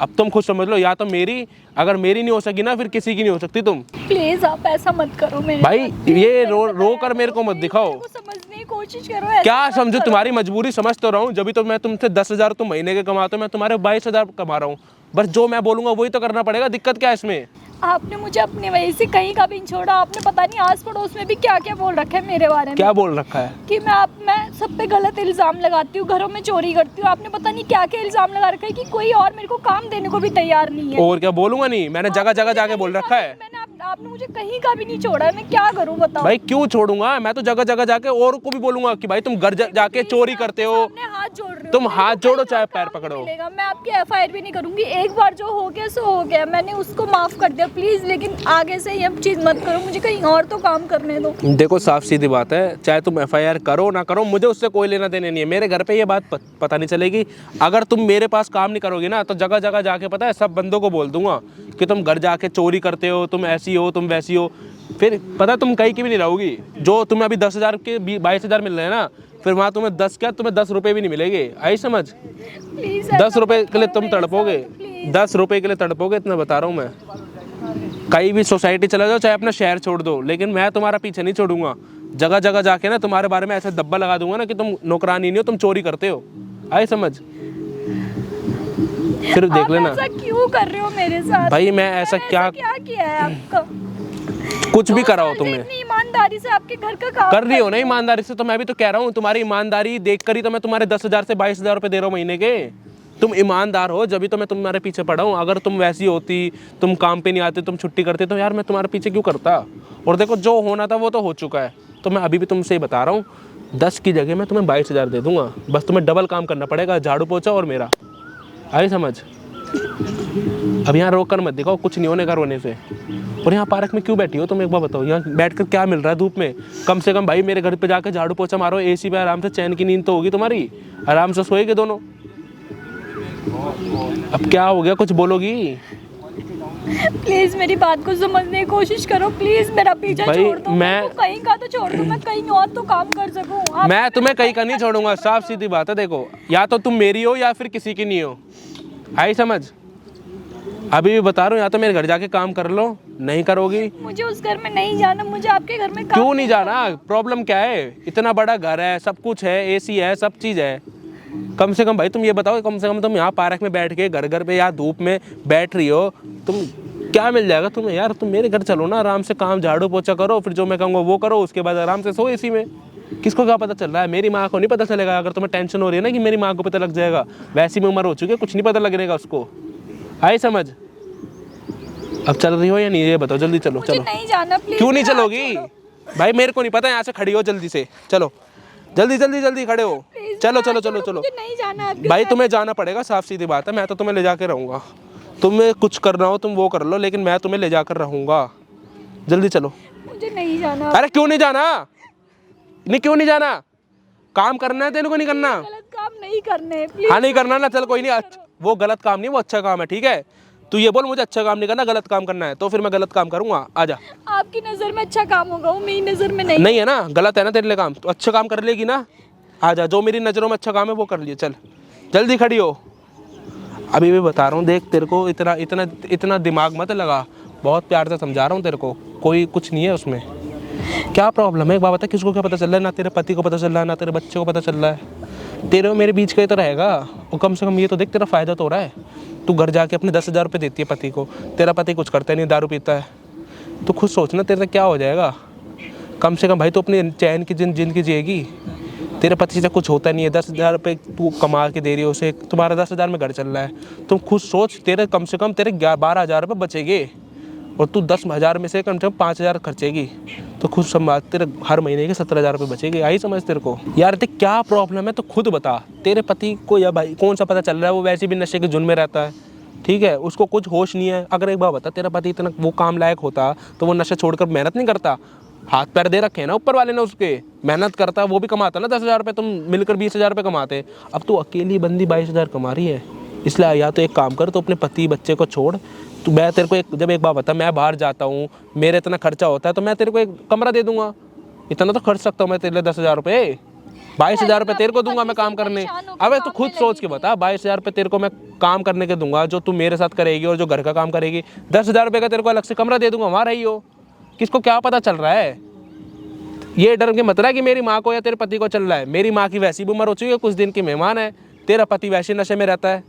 अब तुम खुद समझ लो, या तो मेरी, अगर मेरी नहीं हो सकी ना फिर किसी की नहीं हो सकती तुम। प्लीज आप ऐसा मत करो मेरे भाई साथ। ये रो कर मेरे को मत दिखाओ। मेरे को समझने की कोशिश करो। ऐसा क्या मत समझो? करो। तुम्हारी मजबूरी समझ तो रहा हूँ, जब भी तो मैं तुमसे 10,000 तुम महीने के कमाते हो, मैं तुम्हारे 22,000 कमा रहा हूँ, बस जो मैं बोलूँगा वही तो करना पड़ेगा। दिक्कत क्या है इसमें? आपने मुझे अपनी वजह से कहीं का भी नहीं छोड़ा। आपने पता नहीं आस पड़ोस में भी क्या क्या बोल रखा है मेरे बारे में। क्या बोल रखा है? कि मैं सब पे गलत इल्ज़ाम लगाती हूँ, घरों में चोरी करती हूँ। आपने पता नहीं क्या क्या इल्ज़ाम लगा रखा है कि कोई और मेरे को काम देने को भी तैयार नहीं है। और क्या बोलूँगा? नहीं, मैंने जगह जगह जाके बोल रखा है। आपने मुझे कहीं का भी नहीं छोड़ा, मैं क्या करूँ बताओ? भाई क्यों छोड़ूंगा? मैं तो जगह जगह जाके और को भी बोलूंगा कि भाई तुम घर जाके चोरी करते हो। सामने हाथ जोड़ रहे हो। तुम मेरे हाथ को जोड़ो कहीं चाहे का पैर काम पकड़ो। नहीं मिलेगा। मैं आपकी एफआईआर भी नहीं करूंगी। एक बार जो हो गया सो हो गया, मैंने उसको माफ कर दिया प्लीज, लेकिन आगे से ये चीज मत करो। मुझे कहीं और तो काम करने दो। देखो साफ सीधी बात है, चाहे तुम एफआईआर करो ना करो, मुझे उससे कोई लेना देना नहीं है। मेरे घर पे ये बात पता नहीं चलेगी। अगर तुम मेरे पास काम नहीं करोगे ना, तो जगह जगह जाके पता है सब बंदों को बोल दूंगा कि तुम घर जाके चोरी करते हो, तुम ऐसी हो, तुम वैसी हो। फिर पता है तुम कहीं की भी नहीं रहोगी। जो तुम्हें अभी 10,000 के 22,000 मिल रहे हैं ना, फिर वहाँ तुम्हें 10 क्या, तुम्हें 10 रुपए भी नहीं मिलेंगे। आई समझ? प्लीज 10 रुपए के लिए तुम तड़पोगे, 10 रुपए के लिए तड़पोगे, इतना बता रहा हूँ मैं। कहीं भी सोसाइटी चला जाओ, चाहे अपना शहर छोड़ दो, लेकिन मैं तुम्हारा पीछे नहीं छोड़ूंगा। जगह जगह जाके ना तुम्हारे बारे में ऐसा दब्बा लगा दूंगा ना कि तुम नौकरानी नहीं हो, तुम चोरी करते हो। आई समझ? फिर देख लेना। ऐसा क्यों कर रहे हो मेरे साथ? भाई मैं ऐसा क्या किया है आपका? कुछ भी करा हो दो साल से तुमने, इतनी ईमानदारी से आपके घर का काम कर रही हो ना ईमानदारी से, तो मैं भी तो कह रहा हूँ तुम्हारी ईमानदारी देख कर ही तो मैं तुम्हारे 10,000 से 22,000 रुपए दे रहा हूँ महीने के। तुम ईमानदार हो जब भी तो मैं तुम्हारे पीछे पड़ा हूँ। अगर तुम वैसी होती, तुम काम पे नहीं आते, तुम छुट्टी करते, तो यार मैं तुम्हारे पीछे क्यों करता। और देखो जो होना था वो तो हो चुका है, तो मैं अभी भी तुमसे ही बता रहा हूँ, 10 की जगह मैं तुम्हें 22,000 दे दूंगा। बस तुम्हें डबल काम करना पड़ेगा, झाड़ू पोछा और मेरा। आई समझ? अब यहाँ रोक कर मत दिखाओ, कुछ नहीं होने का रोने से। और यहाँ पार्क में क्यों बैठी हो तुम, एक बार बताओ। यहाँ बैठकर क्या मिल रहा है धूप में? कम से कम भाई मेरे घर पे जाकर झाड़ू पोछा मारो, एसी पे आराम से, चैन की नींद तो होगी तुम्हारी, आराम से सोएगे दोनों। अब क्या हो गया, कुछ बोलोगी? प्लीज मेरी बात को समझने की कोशिश करो, प्लीज मेरा पीछा भाई, छोड़ दो। मैं- कहीं का तो छोड़ दो, मैं कहीं और तो काम कर सकूं। मैं तुम्हें कहीं का नहीं छोड़ूंगा, साफ सीधी बात है। देखो, या तो तुम मेरी हो या फिर किसी की नहीं हो। आई समझ? अभी भी बता रहा हूँ, या तो मेरे घर जाके काम कर लो, नहीं करोगी। मुझे उस घर में नहीं जाना, मुझे आपके घर में काम क्यों नहीं जाना? प्रॉब्लम क्या है? इतना बड़ा घर है, सब कुछ है, एसी है, सब चीज़ है। कम से कम भाई तुम ये बताओ, कम से कम तुम यहाँ पार्क में बैठ के घर घर पे या धूप में बैठ रही हो, तुम क्या मिल जाएगा तुम्हें यार? तुम मेरे घर चलो ना, आराम से काम झाड़ू पोछा करो, फिर जो मैं कहूँगा वो करो, उसके बाद आराम से सो एसी में। किसको क्या पता चल रहा है? मेरी माँ को नहीं पता चलेगा। अगर तुम्हें टेंशन हो रही है ना कि मेरी माँ को पता लग जाएगा, वैसी में उम्र हो चुकी है, कुछ नहीं पता लगने का उसको। आई समझ? अब चल रही हो या नहीं ये बताओ, जल्दी चलो। मुझे चलो, नहीं जाना, प्लीज। क्यों नहीं चलोगी? भाई मेरे को नहीं पता, यहाँ से खड़ी हो जल्दी से, चलो जल्दी जल्दी जल्दी खड़े हो, चलो चलो चलो चलो। मुझे नहीं जाना आपके भाई घर। तुम्हें जाना पड़ेगा, साफ सीधी बात है। मैं तो तुम्हें ले जाके रहूँगा, तुम्हें कुछ करना हो तुम वो कर लो, लेकिन मैं तुम्हें ले जाकर रहूँगा। जल्दी चलो। मुझे नहीं जाना। अरे क्यों नहीं जाना? नहीं क्यों नहीं जाना? काम करना है तेरे को, नहीं करना? गलत काम नहीं करने, प्लीज। हाँ नहीं करना ना, चल कोई नहीं। वो गलत काम नहीं, वो अच्छा काम है, ठीक है? तू ये बोल मुझे अच्छा काम नहीं करना, गलत काम करना है, तो फिर मैं गलत काम करूँगा। आजा। आपकी नजर में अच्छा काम होगा, वो मेरी नजर में नहीं। नहीं है ना, गलत है ना तेरे लिए काम, तो अच्छा काम कर लेगी ना। आजा, जो मेरी नज़रों में अच्छा काम है वो कर लिए। चल जल्दी खड़ी हो। अभी भी बता रहा हूँ, देख तेरे को इतना इतना इतना दिमाग मत लगा, बहुत प्यार से समझा रहा हूँ तेरे को, कोई कुछ नहीं है उसमें। क्या प्रॉब्लम है एक बात बता, किसको क्या पता चल रहा है? ना तेरे पति को पता चल रहा है, ना तेरे बच्चे को पता चल रहा है। तेरे और मेरे बीच का ही तो रहेगा। और कम से कम ये तो देख, तेरा फ़ायदा तो हो रहा है। तू घर जाके अपने 10,000 रुपये देती है पति को, तेरा पति कुछ करता नहीं, दारू पीता है। तो खुद सोचना तेरे से क्या हो जाएगा। कम से कम भाई तो अपनी चैन की जिंदगी जिएगी। तेरे पति से कुछ होता नहीं है, 10,000 रुपये तू कमा के दे रही है उसे, तुम्हारा 10,000 में घर चल रहा है। तुम खुद सोच, तेरे कम से कम तेरे 12,000 रुपये बचेंगे, और तू 10,000 में से कम 5,000 खर्चेगी, तो खुद समझ तेरे हर महीने के 17,000 रुपये बचेंगे। आई समझ तेरे को? यार देख क्या प्रॉब्लम है तो खुद बता। तेरे पति को या भाई कौन सा पता चल रहा है, वो वैसे भी नशे के जुन में रहता है, ठीक है? उसको कुछ होश नहीं है। अगर एक बार बता, तेरा पति इतना वो काम लायक होता तो वो नशा छोड़कर मेहनत नहीं करता? हाथ पैर दे रखे हैं ना ऊपर वाले ने उसके, मेहनत करता, वो भी कमाता ना 10,000 रुपये, तुम मिलकर 20,000 रुपये कमाते। अब तू अकेली बंदी 22,000 कमा रही है। इसलिए या तो एक काम कर, तो अपने पति बच्चे को छोड़। तो मैं तेरे को जब एक बार बता, मैं बाहर जाता हूँ, मेरे इतना खर्चा होता है, तो मैं तेरे को एक कमरा दे दूंगा। इतना तो खर्च सकता हूँ मैं तेरे लिए 10,000 रुपये। 22,000 रुपये तेरे को दूंगा मैं काम करने। अबे तू खुद सोच के बता, 22,000 रुपये तेरे को मैं काम करने के दूंगा, जो तू मेरे साथ करेगी और जो घर का काम करेगी। 10,000 रुपये का तेरे को अलग से कमरा दे दूंगा, वहाँ रही हो। किसको क्या पता चल रहा है? ये डर के मतलब है कि मेरी माँ को या तेरे पति को चल रहा है। मेरी माँ की वैसी भी उम्र हो चुकी है, कुछ दिन की मेहमान है, तेरा पति वैसे नशे में रहता है।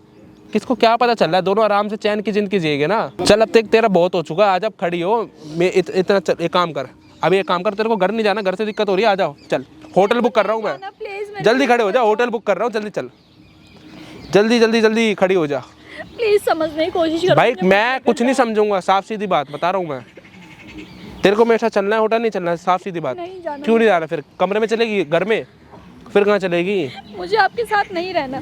किसको क्या पता चल रहा है? दोनों आराम से चैन की जिंदगी जिएंगे ना। चल अब तक तेरा बहुत हो चुका, आज अब खड़ी हो। मैं इतना एक काम कर, अभी एक काम कर, तेरे को घर नहीं जाना, घर से दिक्कत हो रही है, आ जाओ। चल होटल बुक कर रहा हूँ मैं, प्लीज जल्दी खड़े हो जा, होटल बुक कर रहा हूँ, जल्दी चल, जल्दी जल्दी जल्दी खड़ी हो जा। प्लीज समझने की कोशिश करो। भाई मैं कुछ नहीं समझूंगा, साफ सीधी बात बता रहा हूँ मैं। तेरे को मेरे साथ चलना है, होटल नहीं चलना है, साफ सीधी बात। नहीं जाना। क्यों नहीं जाना? फिर कमरे में चलेगी, घर में फिर कहाँ चलेगी? मुझे आपके साथ नहीं रहना।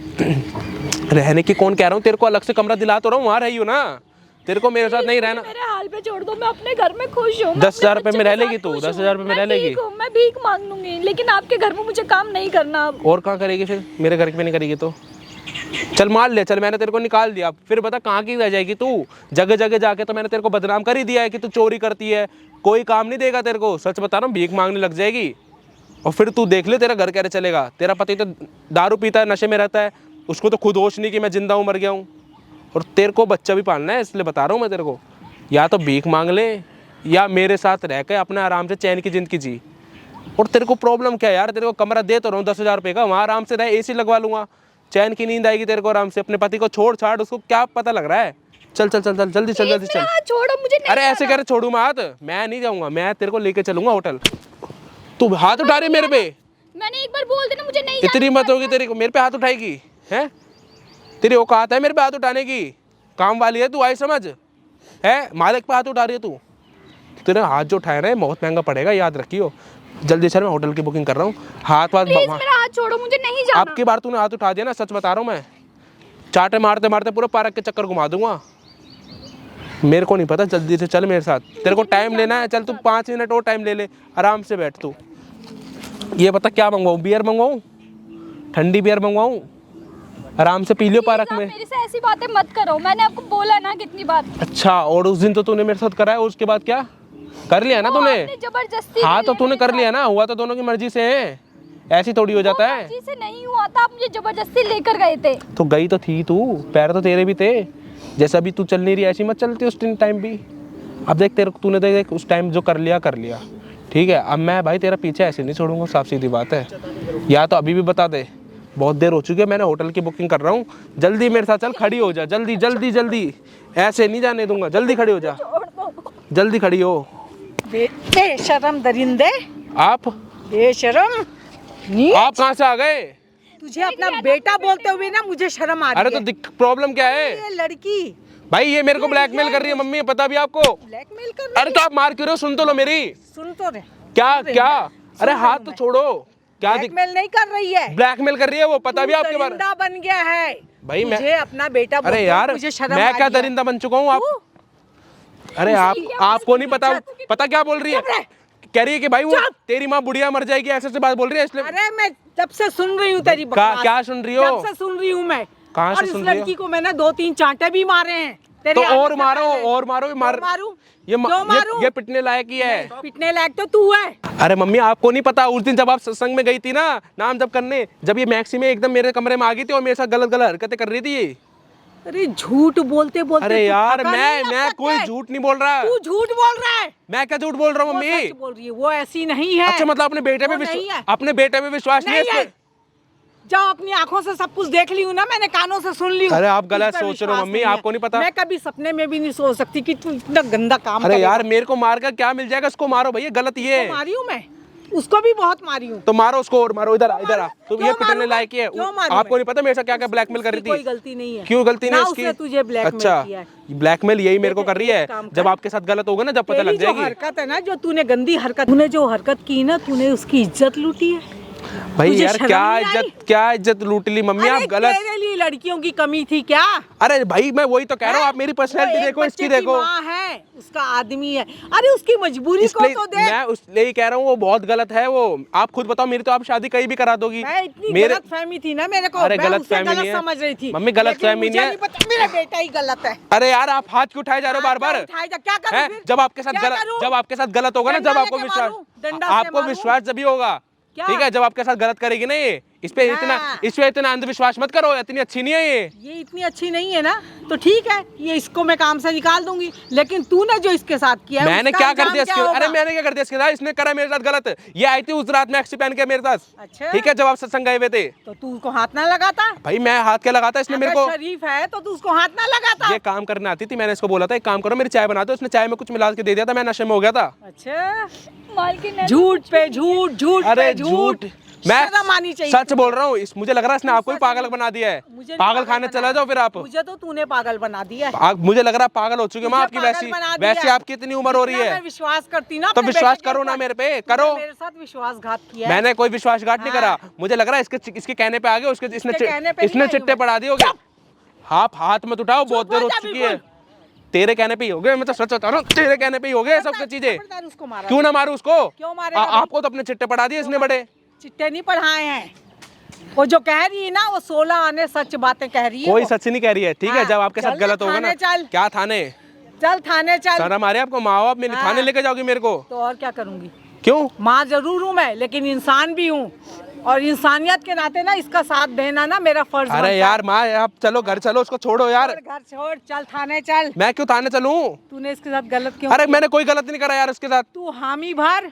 रहने की कौन कह रहा हूँ, तेरे को अलग से कमरा दिला तो रहा हूँ, वहाँ रही हो ना। तेरे को मेरे साथ नहीं रहना। मेरे हाल पे छोड़ दो, मैं अपने घर में खुश हूँ। 10,000 रुपये में रह लेगी तू? 10,000 रुपये में रह लेगी? मैं भीख मांग लूंगी, लेकिन आपके घर में मुझे काम नहीं करना अब। और कहाँ करेगी फिर? मेरे घर पे नहीं करेगी तो चल मान ले, चल मैंने तेरे को निकाल दिया, फिर बता कहाँ की रह जाएगी तू? जगह जगह जाके तो मैंने तेरे को बदनाम कर ही दिया है कि तू चोरी करती है। कोई काम नहीं देगा तेरे को, सच बता रहा हूँ, भीख मांगने लग जाएगी। और फिर तू देख ले तेरा घर कैसे चलेगा। तेरा पति तो दारू पीता है, नशे में रहता है, उसको तो खुद होश नहीं कि मैं जिंदा हूँ मर गया हूँ। और तेरे को बच्चा भी पालना है, इसलिए बता रहा हूँ मैं तेरे को, या तो भीख मांग ले या मेरे साथ रह के अपने आराम से चैन की जिंदगी जी। और तेरे को प्रॉब्लम क्या है यार, तेरे को कमरा दे तो रहा हूँ 10,000 रुपये का, वहाँ आराम से रह, AC लगवा लूँगा, चैन की नींद आएगी तेरे को आराम से। अपने पति को छोड़ छाड़, उसको क्या पता लग रहा है। चल चल चल चल जल्दी चल जल्दी चल। छोड़ो मुझे, नहीं अरे ऐसे करे छोड़ू मैं हाथ, मैं नहीं जाऊँगा, मैं तेरे को लेके चलूँगा होटल। तू हाथ उठा रही है मेरे पे, मैंने एक बार बोल देना मुझे नहीं इतनी मत होगी तेरे को, मेरे पे हाथ उठाएगी हैं? तेरी औकात है मेरे पे हाथ उठाने की? काम वाली है तू, आई समझ है, मालिक पे हाथ उठा रही है तू। तेरे हाथ जो उठाए ना बहुत महंगा पड़ेगा, याद रखियो। जल्दी सर, मैं होटल की बुकिंग कर रहा हूँ। हाथ मेरा हाथ छोड़ो, मुझे नहीं जाना। आपकी बार तूने हाथ उठा दिया ना, सच बता रहा हूँ मैं, चाटे मारते मारते पूरे पार्क के चक्कर घुमा दूंगा। मेरे को नहीं पता, जल्दी से चल मेरे साथ, तेरे को टाइम लेना है, चल तू 5 मिनट और टाइम ले ले, आराम से बैठ तू। ये बता क्या मंगवाऊँ, बियर मंगवाऊँ, ठंडी बियर मंगवाऊँ, आराम से पी लियो पार्क में। मेरे से ऐसी बातें मत करो, मैंने आपको बोला ना कितनी बार। अच्छा, और उस दिन तो तूने मेरे साथ करा है, उसके बाद क्या कर लिया ना तूने? जबरदस्ती। हाँ तो तूने कर लिया ना, हुआ तो दोनों की मर्जी से है, ऐसी थोड़ी हो जाता है। मर्जी से नहीं हुआ था, आप मुझे जबरदस्ती लेकर गए थे। तो गई तो थी तू, पैर तो तेरे भी थे, जैसा भी तू चल नहीं रही ऐसी मत चलती उस टाइम भी। अब देख तेरे तूने देख उस टाइम जो कर लिया ठीक है। अब मैं भाई तेरा पीछे ऐसे नहीं छोड़ूंगा, साफ सीधी बात है। या तो अभी भी बता दे, बहुत देर हो चुकी है, मैंने होटल की बुकिंग कर रहा हूँ, जल्दी मेरे साथ चल, खड़ी हो जा जल्दी जल्दी जल्दी, ऐसे नहीं जाने दूंगा, जल्दी खड़ी हो जा, जल्दी खड़ी हो। बेशरम दरिंदे, आप बेशरम, आप कहाँ से आ गए? तुझे अपना बेटा बोलते हुए ना मुझे शर्म आ रही है। अरे तो प्रॉब्लम क्या है? ये लड़की भाई ये मेरे को ब्लैकमेल कर रही है मम्मी, पता भी आपको? ब्लैकमेल कर अरे तो आप मार क्यों रहे हो, सुन तो लो मेरी। सुन तो रहे, क्या? अरे हाथ तो छोड़ो। क्या ब्लैकमेल नहीं कर रही है, ब्लैकमेल कर रही है वो, पता भी आपके बारे में? दरिंदा बन गया है भाई मैं मुझे अपना बेटा बोलते अरे यार मुझे शर्म मैं आ क्या रही है। दरिंदा बन चुका हूँ आप? अरे आपको नहीं पता, पता क्या बोल रही है? कह रही है कि भाई वो तेरी माँ बुढ़िया मर जाएगी, ऐसे बात बोल रही है इसलिए। अरे मैं जब से सुन रही हूँ तेरी बकवास। क्या सुन रही हो? जब से सुन रही हूँ मैं। कहाँ से और सुन इस रही हो? लड़की को मैंने 2-3 चांटे भी मारे हैं। तो और मारो मारूं? ये पिटने लायक ही है। पिटने लायक तो तू है। अरे मम्मी आपको नहीं पता, उस दिन जब आप सत्संग में गई थी ना नाम जब करने, जब ये मैक्सी में एकदम मेरे कमरे में आ गई थी और मेरे साथ गलत गलत हरकतें कर रही थी ये। अरे झूठ बोलते बोलते अरे यार मैं कोई झूठ नहीं बोल रहा। तू झूठ बोल रहा है। मैं क्या झूठ बोल रहा हूँ मम्मी? सच बोल रही है, वो ऐसी नहीं है। अच्छा मतलब अपने बेटे पे विश्वास नहीं है इसमें? जाओ, अपनी आंखों से सब कुछ देख ली हूँ ना मैंने, कानों से सुन ली हूँ। अरे आप गलत सोच रहे हो मम्मी, आपको नहीं पता। मैं कभी सपने में भी नहीं सोच सकती कि तू इतना गंदा काम अरे यार मेरे को मार कर क्या मिल जाएगा, उसको मारो भैया, गलत ये है। मारी हूँ मैं, उसको भी बहुत मारी हूँ। तो मारो उसको और मारो, इधर आ तुम, ये पिटने लायक है। क्यों आपको नहीं पता मेरे साथ क्या क्या ब्लैकमेल कर रही थी? कोई गलती नहीं है। क्यों गलती नहीं उसकी? तुझे ब्लैकमेल अच्छा किया है। ब्लैकमेल यही मेरे को कर रही है। जब आपके साथ गलत होगा ना, जब पता लग जाएगी। हरकत है ना जो तूने गंदी हरकत, तूने जो हरकत की ना, तूने उसकी इज्जत लूटी है। भाई यार क्या इज्जत लूट ली मम्मी, आप गलत। तेरे लिए लड़कियों की कमी थी क्या? अरे भाई मैं वही तो कह रहा हूँ, आप मेरी पर्सनैलिटी देखो, इसकी देखो। माँ है, उसका आदमी है, अरे उसकी मजबूरी को तो देख। मैं उसलिए ही कह रहा हूँ वो बहुत गलत है वो। आप खुद बताओ, मेरी तो आप शादी कहीं भी करा दोगी। इतनी गलतफहमी थी ना मेरे को। अरे गलतफहमी नहीं है, समझ रही थी मम्मी, गलतफहमी नहीं है। मेरा बेटा ही गलत है। अरे यार आप हाथ क्यों उठाए जा रहे हो बार बार? क्या करूं? जब आपके साथ गलत होगा ना, जब आपको विश्वास जब भी होगा, ठीक है, जब आपके साथ गलत करेगी ना ये, इस पे इतना अंधविश्वास मत करो, इतनी अच्छी नहीं है ये इतनी अच्छी नहीं है ना, तो ठीक है, ये इसको मैं काम से निकाल दूंगी। लेकिन तूने जो इसके साथ किया, मैंने क्या कर दिया इसके? अरे मैंने क्या कर दिया इसके साथ? इसने करा मेरे साथ गलत। ये आई थी उस रात मैक्सी पहन के मेरे साथ, अच्छा ठीक है, जब आप सत्संग गए हुए थे। तो तू उसको हाथ ना लगाता? भाई मैं हाथ क्या लगाता, इसने मेरे को। शरीफ है तो तू उसको हाथ ना लगाता? ये काम करने आती थी, मैंने इसको बोला था एक काम करो मेरी चाय बना दो, उसने चाय में कुछ मिला के दे दिया था, मैं नशे में हो गया था। अच्छा, मालकिन झूठ पे झूठ, झूठ अरे पे झूठ। मैं मानी चाहिए, सच बोल रहा हूँ। मुझे लग रहा है इसने आपको ही पागल बना दिया है। पागल खाने चला जाओ फिर आप। मुझे तो तूने पागल बना दिया है। मुझे लग रहा है पागल हो चुकी है आपकी, वैसी आपकी इतनी उम्र हो रही है। मैं विश्वास करती ना, तो विश्वास करो ना मेरे पे, करो। मेरे साथ विश्वासघात किया। मैंने कोई विश्वासघात नहीं करा। मुझे लग रहा है इसके कहने पे आ गए, इसने चिट्टे पढ़ा दिए होगे। आप हाथ मत उठाओ, बहुत देर हो चुकी है। तेरे कहने पे ही हो गए, मैं तो सच बता रहा हूँ, तेरे कहने पे ही हो गए सब चीजें। क्यों ना मारू उसको? क्यों मारे? आपको तो अपने चिट्टे पढ़ा दिए इसने बड़े। चिट्टे नहीं पढ़ाए हैं, वो जो कह रही है ना, वो 16 आने सच बातें कह रही है। कोई सच नहीं कह रही है, ठीक है। जब आपके साथ गलत होगा ना, क्या थाने? चल थाने चल। शर्म आ रही है आपको? माँ बाप मेरे थाने लेके जाओगी मेरे को? तो और क्या करूंगी? क्यों? माँ जरूर हूँ मैं, लेकिन इंसान भी हूँ, और इंसानियत के नाते ना इसका साथ देना ना मेरा फर्ज बनता अरे है। यार माँ, आप चलो घर चलो, उसको छोड़ो यार। छोड़, घर छोड़, चल थाने चल। मैं क्यों थाने चलूं? तूने इसके साथ गलत क्यों अरे किया? मैंने कोई गलत नहीं करा यार उसके साथ। तू हामी भर,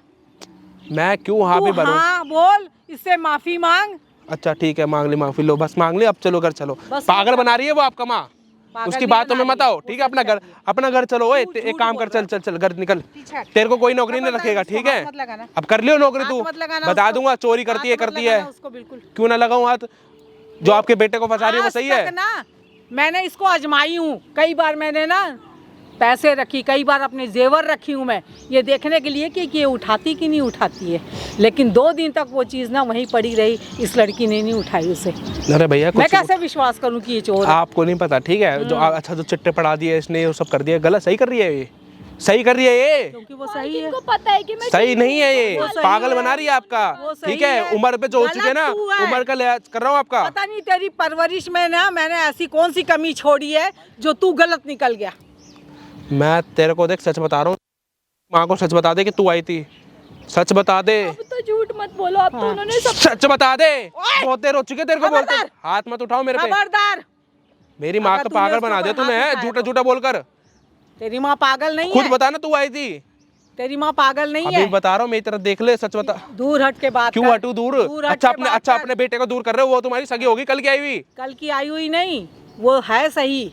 मैं क्यों हाँ भी तू भरूं? हाँ बोल, इससे माफी मांग। अच्छा ठीक है, मांग ली माफी, लो बस मांग ली, अब चलो घर चलो। बस पागल बना रही है वो आपका माँ, पागल उसकी नहीं बातों में बना मत रही, आओ, वो ठीक है? सच अपना घर चलो। ओए तू एक झूठ काम बोल कर, चल रहा चल चल घर निकल। पीछे हट। तेरे को कोई नौकरी नहीं खबरदार, रखेगा, उसको ठीक है? हाथ मत लगाना। अब कर लियो नौकरी हाथ तू, मत लगाना बता उसको। दूंगा चोरी करती है हाथ मत करती है। लगाना उसको बिल्कुल। क्यों ना लगाऊं हाथ? जो आपके बेटे को फंसा रही है वो आज सही तक है? ना मैंने इसको आजमाई हूँ कई बार, मैंने ना पैसे रखी, कई बार अपने जेवर रखी हूँ मैं, ये देखने के लिए कि ये उठाती कि नहीं उठाती है, लेकिन 2 दिन तक वो चीज़ ना वहीं पड़ी रही, इस लड़की ने नहीं उठाई उसे। अरे भैया मैं कुछ कैसे विश्वास करूँ कि ये चोर है? आपको नहीं पता, ठीक है? जो अच्छा जो चिट्टे पड़ा दिए इसने, वो सब कर दिया, गलत सही कर रही है ये, सही कर रही है ये, क्योंकि वो सही है। इनको पता है कि मैं सही नहीं है ये, वो सही पागल है। बना रही है आपका, वो सही ठीक है? है। उम्र पे जो हो चुके हैं ना, गलत तू है। उम्र का लिहाज कर रहा हूँ आपका। पता नहीं तेरी परवरिश में ना मैंने ऐसी कौन सी कमी छोड़ी है जो तू गलत निकल गया। मैं तेरे को देख सच बता रहा हूँ, माँ को सच बता दे कि तू आई थी, सच बता दे, अब तो झूठ मत बोलो, अब तो उन्होंने सब सच बता दे। ओए! बहुत देर हो चुकी है तेरे को बोलते, खबरदार! हाथ मत उठाओ मेरे पे। खबरदार, मेरी माँ अगर को तूने पागल उसके बना दिया ऊपर तूने, हाथ है? उठाया झूठा तो। झूठा बोलकर। तेरी माँ पागल नहीं खुद है। बता ना तू आई थी। तेरी माँ पागल नहीं अभी है। बता रहा हूँ, मेरी तरफ देख ले, सच बता। दूर हट के बात क्यों कर। हटू दूर? हट अच्छा के अपने बात अच्छा कर। अपने बेटे को दूर कर रहे हो, वो तुम्हारी सगी होगी कल की आई हुई। कल की आई हुई नहीं, वो है सही,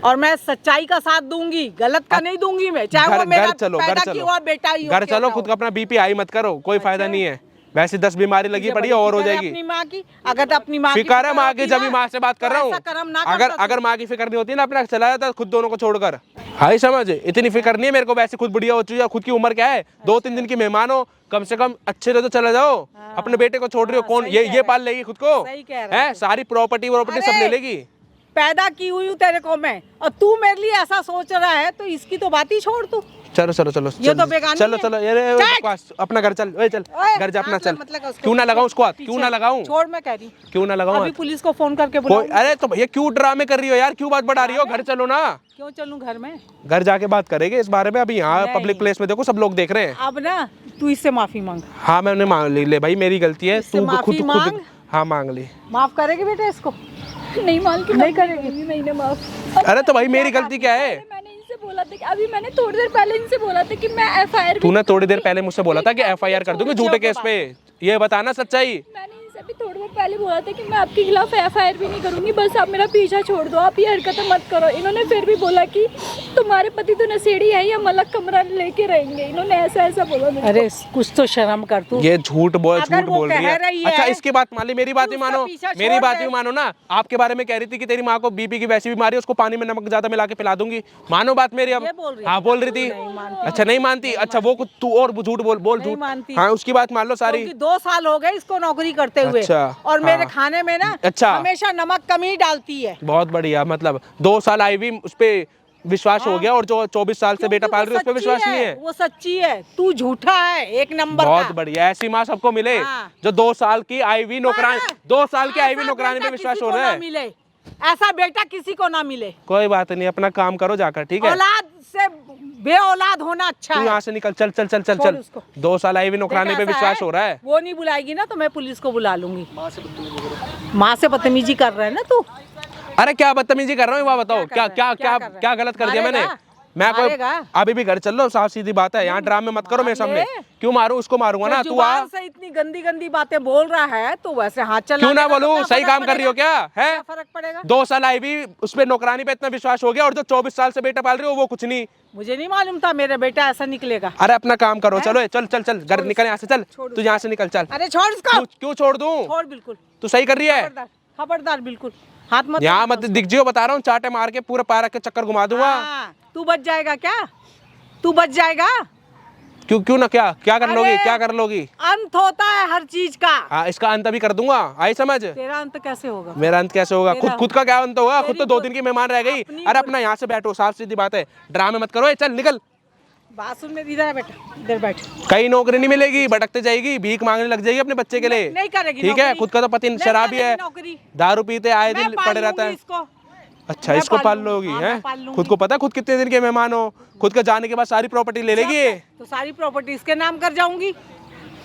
और मैं सच्चाई का साथ दूंगी, गलत का नहीं दूंगी मैं, चाहे वो मेरा पैदा किया हुआ बेटा ही हो, घर क्यों चलो, ना खुद हो। का अपना बीपी हाई मत करो, कोई फायदा नहीं है। वैसे 10 बीमारी लगी तुझे पड़ी बड़ी है और हो फिक्र है जाएगी। अपनी माँ की, अगर अपनी माँ की फिक्र है माँ की, होती जब ना, भी माँ से बात कर तो रहा हूँ। ऐसा कर्म ना अगर करता तू। अगर माँ की फिक्र नहीं होती ना, अपना चला जाता खुद दोनों को छोड़कर। हाई समझ, इतनी फिक्र नहीं है मेरे को, वैसे खुद बुढ़िया हो चुकी है, खुद की उम्र क्या है, 2-3 दिन की मेहमान हो, कम से कम अच्छे रहो तो चले जाओ। अपने बेटे को छोड़ रही हो, कौन सही कह ये रहा पाल लेगी खुद को? सही कह रहा है सारी प्रॉपर्टी सब अरे! ले लेगी। पैदा की हुई हूँ तेरे को मैं, और तू मेरे लिए ऐसा सोच रहा है, तो इसकी तो बात ही छोड़ तू। चलो चलो चलो ये तो बेगानी चलो है। चलो, ये बकवास, अपना घर चल, ओए चल ओए, घर जा अपना, हाथ चल। मत लगा उसको। क्यों ना लगाऊं उसको हाथ, पीछे क्यों ना लगाऊं? छोड़, मैं कह रही हूँ। क्यों ना लगाऊं अभी हाथ? पुलिस को फोन करके कोई बुलाऊं। अरे तो भैया क्यों ड्रामे कर रही हो यार, क्यों बात बढ़ा रही हो? घर चलो ना। क्यों चलूं घर में? घर जाके बात करेंगे इस बारे में, अभी यहाँ नहीं। पब्लिक प्लेस में देखो सब लोग देख रहे हैं। अब ना तू इससे माफी मांग। हाँ मैंने मांग ली, ले भाई मेरी गलती है, इससे तू माफी खुद मांग। खुद हाँ मांग ली। माफ करेगी बेटा इसको? नहीं मालूम कि नहीं मैं करेगी। नहीं ना माफ। अरे तो भाई मेरी गलती क्या है? मैंने इनसे बोला था कि अभी मैंने थोड़ी देर पहले इनसे बोला था कि मैं एफआईआर तूने थोड़ी देर पहले मुझसे बोला था कि एफआईआर कर दूंगी झूठे केस पे, ये बताना सच्चाई। मैंने इनसे भी थोड़ी देर पहले बोला था कि मैं आपके खिलाफ एफआईआर भी नहीं करूंगी, बस आप मेरा पीछा छोड़ दो, आप ये हरकतें मत करो। इन्होंने फिर भी बोला कि तुम्हारे पति तो नशेड़ी है या अलग कमरा लेके रहेंगे, इन्होंने ऐसा बोला मेरे को। अरे कुछ तो शर्म कर तू। ये झूठ बोल रही कह है। रही है, अच्छा इसकी बात मान ली, मेरी बात भी उसका मानो, पीछा मेरी छोड़ बात दे। भी मानो ना। आपके बारे में कह रही थी कि तेरी माँ को बीपी की वैसी बीमारी है, उसको पानी में नमक ज्यादा मिला के पिला दूंगी, मानो बात मेरी अब? ये बोल रही हाँ बोल रही थी। नहीं मानती। अच्छा नहीं मानती, अच्छा वो तू और झूठ बोल नहीं झूठ। मानती। हाँ उसकी बात मान लो सारी। क्योंकि 2 साल हो गए इसको नौकरी करते हुए, अच्छा, और मेरे हाँ। खाने में ना अच्छा। हमेशा नमक कम ही डालती है। बहुत बढ़िया, मतलब 2 साल आई भी उस पे विश्वास हो गया, और जो 24 साल से बेटा क्योंकि पाल रही है उस पे वो विश्वास सच्ची नहीं है। वो सच्ची है, तू झूठा है, 1 नंबर बहुत का। बढ़िया, ऐसी माँ सबको मिले हाँ। जो 2 साल की आई हुई नौकरानी, 2 साल की आई हुई ऐसा नौकरानी पे बेटा विश्वास किसी हो को रहा ना है। मिले, ऐसा बेटा किसी को ना मिले। कोई बात नहीं, अपना काम करो जाकर, ठीक है? औलाद से बे औलाद होना अच्छा तू है। यहाँ से निकल, चल चल चल चल छोड़ चल। उसको। 2 साल आई हुई नौकरानी देख पे ऐसा विश्वास हो रहा है। वो नहीं बुलाएगी ना तो मैं पुलिस को बुला लूंगी। माँ से बदतमीजी कर रहा है ना तू। अरे क्या बदतमीजी कर रहा हूँ, ये बताओ, क्या क्या क्या कर रहा है? क्या गलत कर दिया मैंने? मारेगा? मैं कोई मारेगा? अभी भी घर चल लो, साफ सीधी बात है, यहाँ ड्रामे मत करो मेरे मार ले। सामने। क्यों मारूं? उसको मारूंगा ना, जो तू आ। जुबान से इतनी गंदी गंदी बातें बोल रहा है तो वैसे हाथ चला क्यों ना लेगा तो बोलूं? क्या सही फर्क काम कर रही हो पड़ेगा? क्या? है क्या फर्क पड़ेगा? 2 साल आई भी उस पे नौकरानी पे इतना विश्वास हो गया, और जो 24 साल से बेटा पाल रही हो वो कुछ नहीं। मुझे नहीं मालूम था मेरा बेटा ऐसा निकलेगा। अरे अपना काम करो, चलो चल चल चल, घर निकल यहाँ से, चल तू यहाँ से निकल, चल। अरे छोड़ इसको। क्यों छोड़ दूं? छोड़ बिल्कुल। तू सही कर रही है। खबरदार, खबरदार बिल्कुल। हाथ मत यहाँ लगाना मत दिख जियो, बता रहा हूँ, चाटे मार के पूरे पार्क के चक्कर घुमा दूंगा। हाँ, तू बच जाएगा क्या? तू बच जाएगा? क्यों क्यों ना, क्या क्या कर लोगी, अरे! क्या कर लोगी? अंत होता है हर चीज का। हाँ इसका अंत अभी कर दूंगा, आई समझ? तेरा अंत कैसे होगा? मेरा अंत कैसे होगा? तेरा- खुद का क्या अंत होगा? खुद तो तेरी 2 दिन की मेहमान रह गई। अपनी अरे अपना यहाँ से बैठो, साफ सीधी बात है, ड्रामे मत करो, चल निकल। बात सुन मेरी, इधर है बेटा, इधर बैठ। कहीं नौकरी नहीं मिलेगी, भटकते जाएगी, भीख मांगने लग जाएगी अपने बच्चे के लिए। नहीं करेगी ठीक है, नौकरी। खुद का तो पति नहीं शराबी है, करेगी नौकरी। दारू पीते आए मैं दिन पाल पड़े रहता लूंगी है। इसको। अच्छा, मैं इसको पाल पाल लूंगी। लोगी हाँ, हैं? मैं पाल लूंगी। खुद को पता है खुद कितने दिन के मेहमान हो? खुद के जाने के बाद सारी प्रॉपर्टी ले लेगी ये? तो सारी प्रॉपर्टी इसके नाम कर जाऊंगी।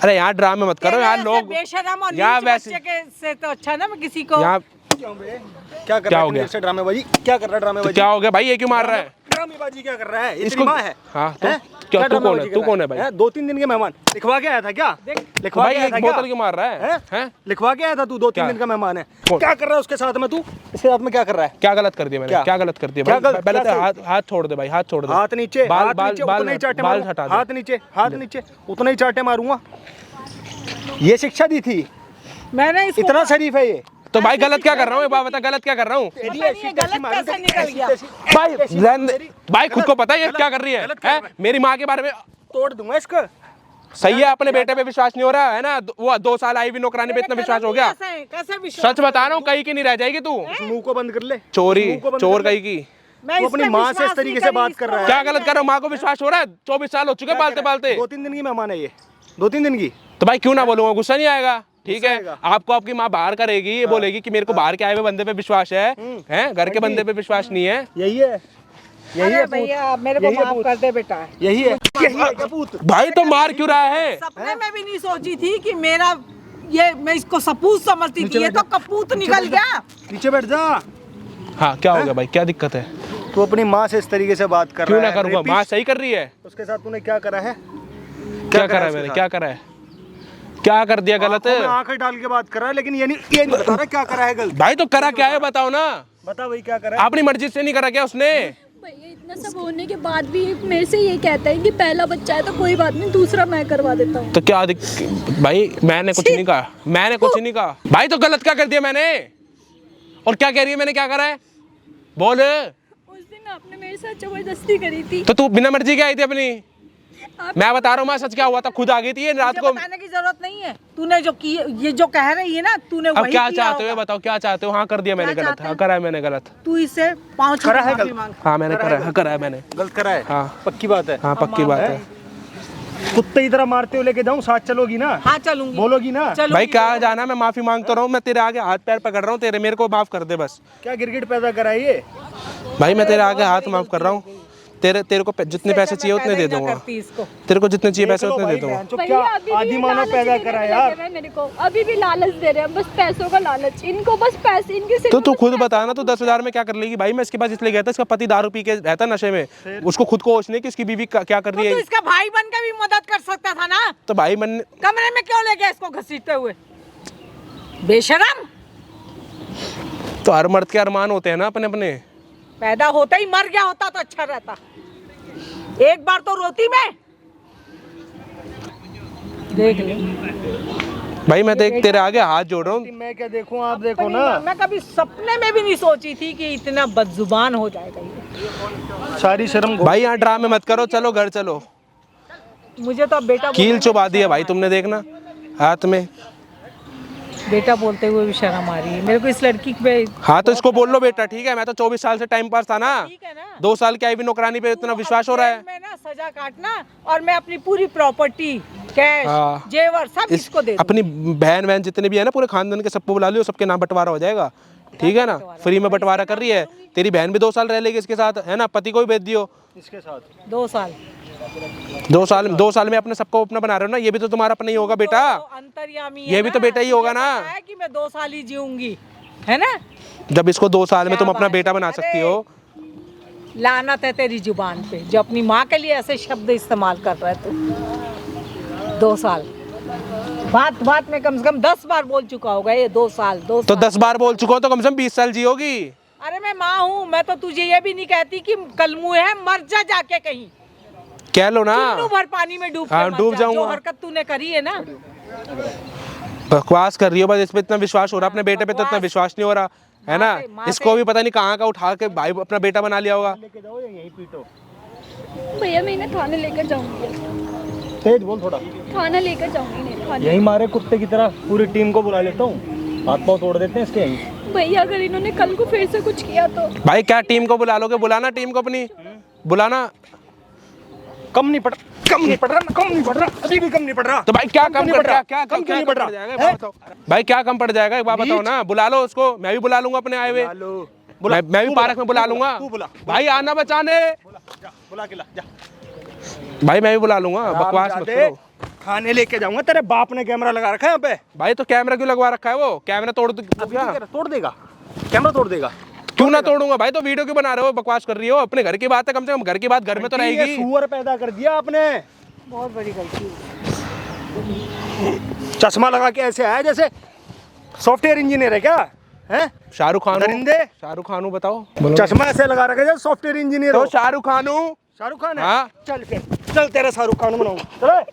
अरे यहाँ ड्रामे मत करो यार, तेरे लोग बेशरम और यहाँ नीच वैसे बच्चे के से तो अच्छा ना मैं किसी को। यहाँ क्या कर क्या रहा हो है गया? इससे ड्रामेबाजी? क्या कर रहा है तो ड्रामेबाजी? क्या हो गया भाई, ये क्यों मार रहा है? ड्रामेबाजी क्या कर रहा है? इसको इसकी माँ है। हाँ तो हैं? क्या, तू कौन ड्रामेबाजी है? कर तू रहा कौन है भाई? 2-3 दिन के मेहमान लिखवा के आया था क्या? तो लिखवा भाई के आया एक था बोतल क्या? क्यों मार रहा है? हैं? लिखवा के आया था तू? 2-3 क्या? दिन का मेहमान है। कौन? क्या कर रहा है उसके साथ में तू? इसके साथ में क्या कर रहा है? क्या गलत कर दिया मैंने? क्या? क्या गलत कर दिया क्या भाई? गलत? पहले क्या तो सही? हाथ छोड़ दे भाई, हाथ छोड़ दे। हाथ नीचे, बाल हाथ बाल नीचे, बाल उतना ही चाटे बाल मारूंगा। हटा दे। हाथ नीचे, उतना ही चाटे मारूंगा। ये शिक्षा दी थी? मैंने इसको इतना शरीफ है ये? तो भाई गलत क्या कर रहा हूँ? ये बात बता, गलत क्या कर रहा हूँ? पता नहीं ये गलत कैसे निकल गया। भाई भाई खुद को पता है ये क्या कर रही है? मेरी माँ के बारे में तोड़ दूंगा इसका। सही है, अपने बेटे पे विश्वास नहीं हो रहा है ना? वो 2 साल आई भी नौकरानी पे इतना विश्वास हो गया? कैसे विश्वास? सच बता रहा हूँ, कहीं की नहीं रह जाएगी तू। मुंह को बंद कर ले। चोरी मुंह को बंद चोर कर ले। कहीं की। मैं तू इस अपनी पे माँ से विश्वास इस तरीके नहीं से करी, बात इसको कर रहा है। क्या गलत कर रहा हूँ? माँ को विश्वास हो रहा है? 24 साल हो चुके पालते पालते। 2-3 दिन की मेहमान है ये। 2-3 दिन की। तो भाई क्यों ना बोलूंगा, गुस्सा नहीं आएगा? ठीक गुस्सा है, आएगा। आपको आपकी माँ बाहर करेगी, ये बोलेगी कि मेरे को बाहर के आए हुए बंदे पे विश्वास है, हैं? घर के बंदे पे विश्वास नहीं है। यही है, यही अरे है भैया मेरे को यही है माफ पूत। कर दे बेटा। यही है कपूत। भाई तो मार क्यों रहा है? सपने में भी नहीं सोची थी कि मेरा ये, मैं इसको सपूत समझती थी, ये तो कपूत निकल गया। नीचे बैठ जा। हाँ क्या हो गया भाई, क्या दिक्कत है? तू अपनी माँ से इस तरीके से बात कर क्यों रहा ना है? करूंगा? माँ सही कर रही है। उसके साथ तूने क्या करा है? क्या करा है मैंने? क्या करा है? क्या कर दिया गलत? आंखें डाल के बात कर रहा है, लेकिन ये नहीं बता रहा क्या करा है गलत। भाई तो करा क्या है बताओ ना? बता भाई क्या करा है? अपनी मर्जी से नहीं करा क्या उसने? भैया इतना सब होने के बाद भी मेरे से ये कहता है कि पहला बच्चा है तो कोई बात नहीं, दूसरा मैं करवा देता हूँ। तो क्या भाई मैंने कुछ नहीं कहा, मैंने कुछ नहीं कहा भाई। तो गलत क्या कर दिया मैंने? और क्या कह रही है मैंने क्या करा है? बोल। उस दिन आपने मेरे साथ जबरदस्ती करी थी। तो तू बिना मर्जी के आई थी अपनी? मैं बता रहा हूँ, मैं सच क्या हुआ था, खुद आ गई थी ये रात मुझे को। बताने की जरूरत नहीं है। तूने जो की, ये जो कह रही है ना, तूने अब वही क्या किया चाहते हो होगा। बताओ, क्या चाहते हो? हाँ कर दिया मैंने क्या गलत, चाहते हाँ हैं? करा है मैंने गलत। तू इससे 5 करा है माफी गलत? मांग। हाँ मैंने करा है, करा है मैंने। गलत करा है? हाँ पक्की बात है? हाँ पक्की बात है। कुत्ते की तरह मारते हुए लेके जाऊं, साथ चलोगी ना? हाँ चलूंगी। बोलोगी ना? चलूंगी। भाई क्या जाना, मैं माफी मांगता रहा हूँ, मैं तेरे आगे हाथ पैर पकड़ रहा हूँ, तेरे मेरे को माफ कर दे बस। क्या गिरगिट पैदा करा है ये? भाई मैं तेरे आगे हाथ माफ कर रहा हूँ, तेरे को जितने पैसे चाहिए उतने दे दूंगा। करती इसको। तेरे को जितने चाहिए पैसे देख लो उतने दे भाई, दूंगा। बहन, तो भैया क्या अभी भी आदि ये मानव लालच पैदा देने करा में यार। लगे हुए हैं मेरे को, अभी भी लालच दे रहे हैं, बस पैसों का लालच। इनको बस पैसे, इनके सिर तो में तू बस खुद पैसे। बता ना, तू 10,000 में क्या कर लेगी? भाई मैं इसके पास इसलिए गया था, इसका पति दारू पी के रहता नशे में, उसको खुद को होश नहीं कि इसकी बीवी क्या कर रही तो है। इसका भाई बन के भी मदद कर सकता था ना। तो भाई मन कमरे में क्यों ले गया इसको घसीटते हुए? बेशरम। तो हर मर्द के अरमान होते हैं ना अपने अपने। पैदा होते ही मर गया होता तो अच्छा रहता। एक बार तो रोती मैं। देख ले। भाई मैं देख तेरे आगे हाथ जोड़ रहा हूँ। मैं क्या देखूं, आप देखो अपनी ना। माँ, मैं कभी सपने में भी नहीं सोची थी कि इतना बदजुबान हो जाएगा ये। सारी शर्म भाई यहाँ ड्रामे मत करो, चलो घर चलो। मुझे तो अब बेटा कील चुबा दी है भाई तुमने, देखना हाथ में। बेटा बोलते हुए भी शर्म आ रही है मेरे को इस लड़की पे। हाँ तो इसको बोल लो बेटा, ठीक है? मैं तो 24 साल से टाइम पास था ना, ठीक है ना? 2 साल की आई भी नौकरानी पे इतना विश्वास हो रहा है। मैं ना सजा काटना और मैं अपनी पूरी प्रॉपर्टी, कैश, हाँ। जेवर सब इसको दे दूँ। अपनी बहन वहन जितने भी है ना पूरे खानदान के सबको बुला लियो, सबके नाम बंटवारा हो जाएगा, ठीक है ना? फ्री में बंटवारा कर रही है। तेरी बहन भी 2 साल रह लेगी इसके साथ, है ना? पति को भी भेज दियो। इसके साथ 2 साल। 2 साल में अपने सबको अपना बना रहे हो ना, ये भी तो तुम्हारा अपना ही होगा बेटा। तो अंतर्यामी ये भी तो बेटा ही होगा ना। मुझे पता है कि मैं 2 साल ही जीऊंगी, है ना? जब इसको 2 साल में क्या तुम अपना बात बेटा है? बना सकती हो। लानत है तेरी जुबान पे जो अपनी माँ के लिए ऐसे शब्द इस्तेमाल कर रहा है तू। 2 साल बात बात में कम से कम 10 बार बोल चुका होगा ये। 2 साल तो 10 बार बोल चुका हो तो कम से कम 20 साल जियोगी। अरे मैं माँ हूँ, मैं तो तुझे ये भी नहीं कहती कि कल मुँह है, मर जा जाके कहीं। कह लो ना। चुन्नू भर पानी में डूब के हाँ, मर डूब जा। जाऊंगा। जो हरकत तूने करी है ना। बकवास कर रही हो बस, इस पे इतना विश्वास हो रहा, अपने बेटे पे तो इतना बकवास। विश्वास नहीं हो रहा, है ना? माँ इसको भी पता नहीं कहाँ का उठा के भाई अपना बेटा बना लिया होगा। लेके जाओ या यहीं पीटो। भैया मैं इन्हें थाने लेकर जाऊंगी, तेज बोल थोड़ा। थाना लेकर जाऊंगी इन्हें थाने। यही मारे कुत्ते की तरह पूरी टीम को बुला लेता हूँ, हाथ पाँव तोड़ देते हैं इसके यहीं। भैया अगर इन्होंने कल को फिर से कुछ किया तो। भाई क्या टीम को बुला लोगे? बुलाना टीम को अपनी, बुलाना। कम नहीं पड़ रहा, अभी भी कम नहीं पड़ रहा। तो भाई क्या कम नहीं पड़ पड़ रहा? रहा? क्या कम क्यों नहीं पड़ रहा? जाएगा? एक बात बताओ भाई, क्या कम पड़ जाएगा? एक बात बताओ ना। बुला लो उसको, मैं भी बुला लूंगा अपने आए हुए। हेलो, बुला, मैं भी तू पार्क में बुला लूंगा। तू बुला भाई आना बचाने। जा, बुला के ला जा। भाई मैं भी बुला लूंगा, बकवास मत करो। खाने लेके जाऊंगा, तेरे बाप ने कैमरा लगा रखा है यहाँ पे। भाई तो कैमरा क्यों लगवा रखा है? वो कैमरा तोड़ क्या? तोड़ देगा, कैमरा तोड़ देगा। क्यों ना तोड़ूंगा भाई, तो वीडियो क्यों बना रहे हो? बकवास कर रही हो। अपने घर की बात है, कम से कम घर की बात घर में तो ये रहेगी। सुअर पैदा कर दिया आपने। बहुत बड़ी गलती हुई। चश्मा लगा के ऐसे आया जैसे सॉफ्टवेयर इंजीनियर है क्या? हैं? शाहरुख खान दरिंदे। शाहरुख खान बताओ। चश्मा ऐसे लगा रखा है सॉफ्टवेयर इंजीनियर तो हो। शाहरुख खान। शाहरुख खान है? हाँ। चल फिर, चल तेरा शाहरुख खान बनाऊंगा। चल।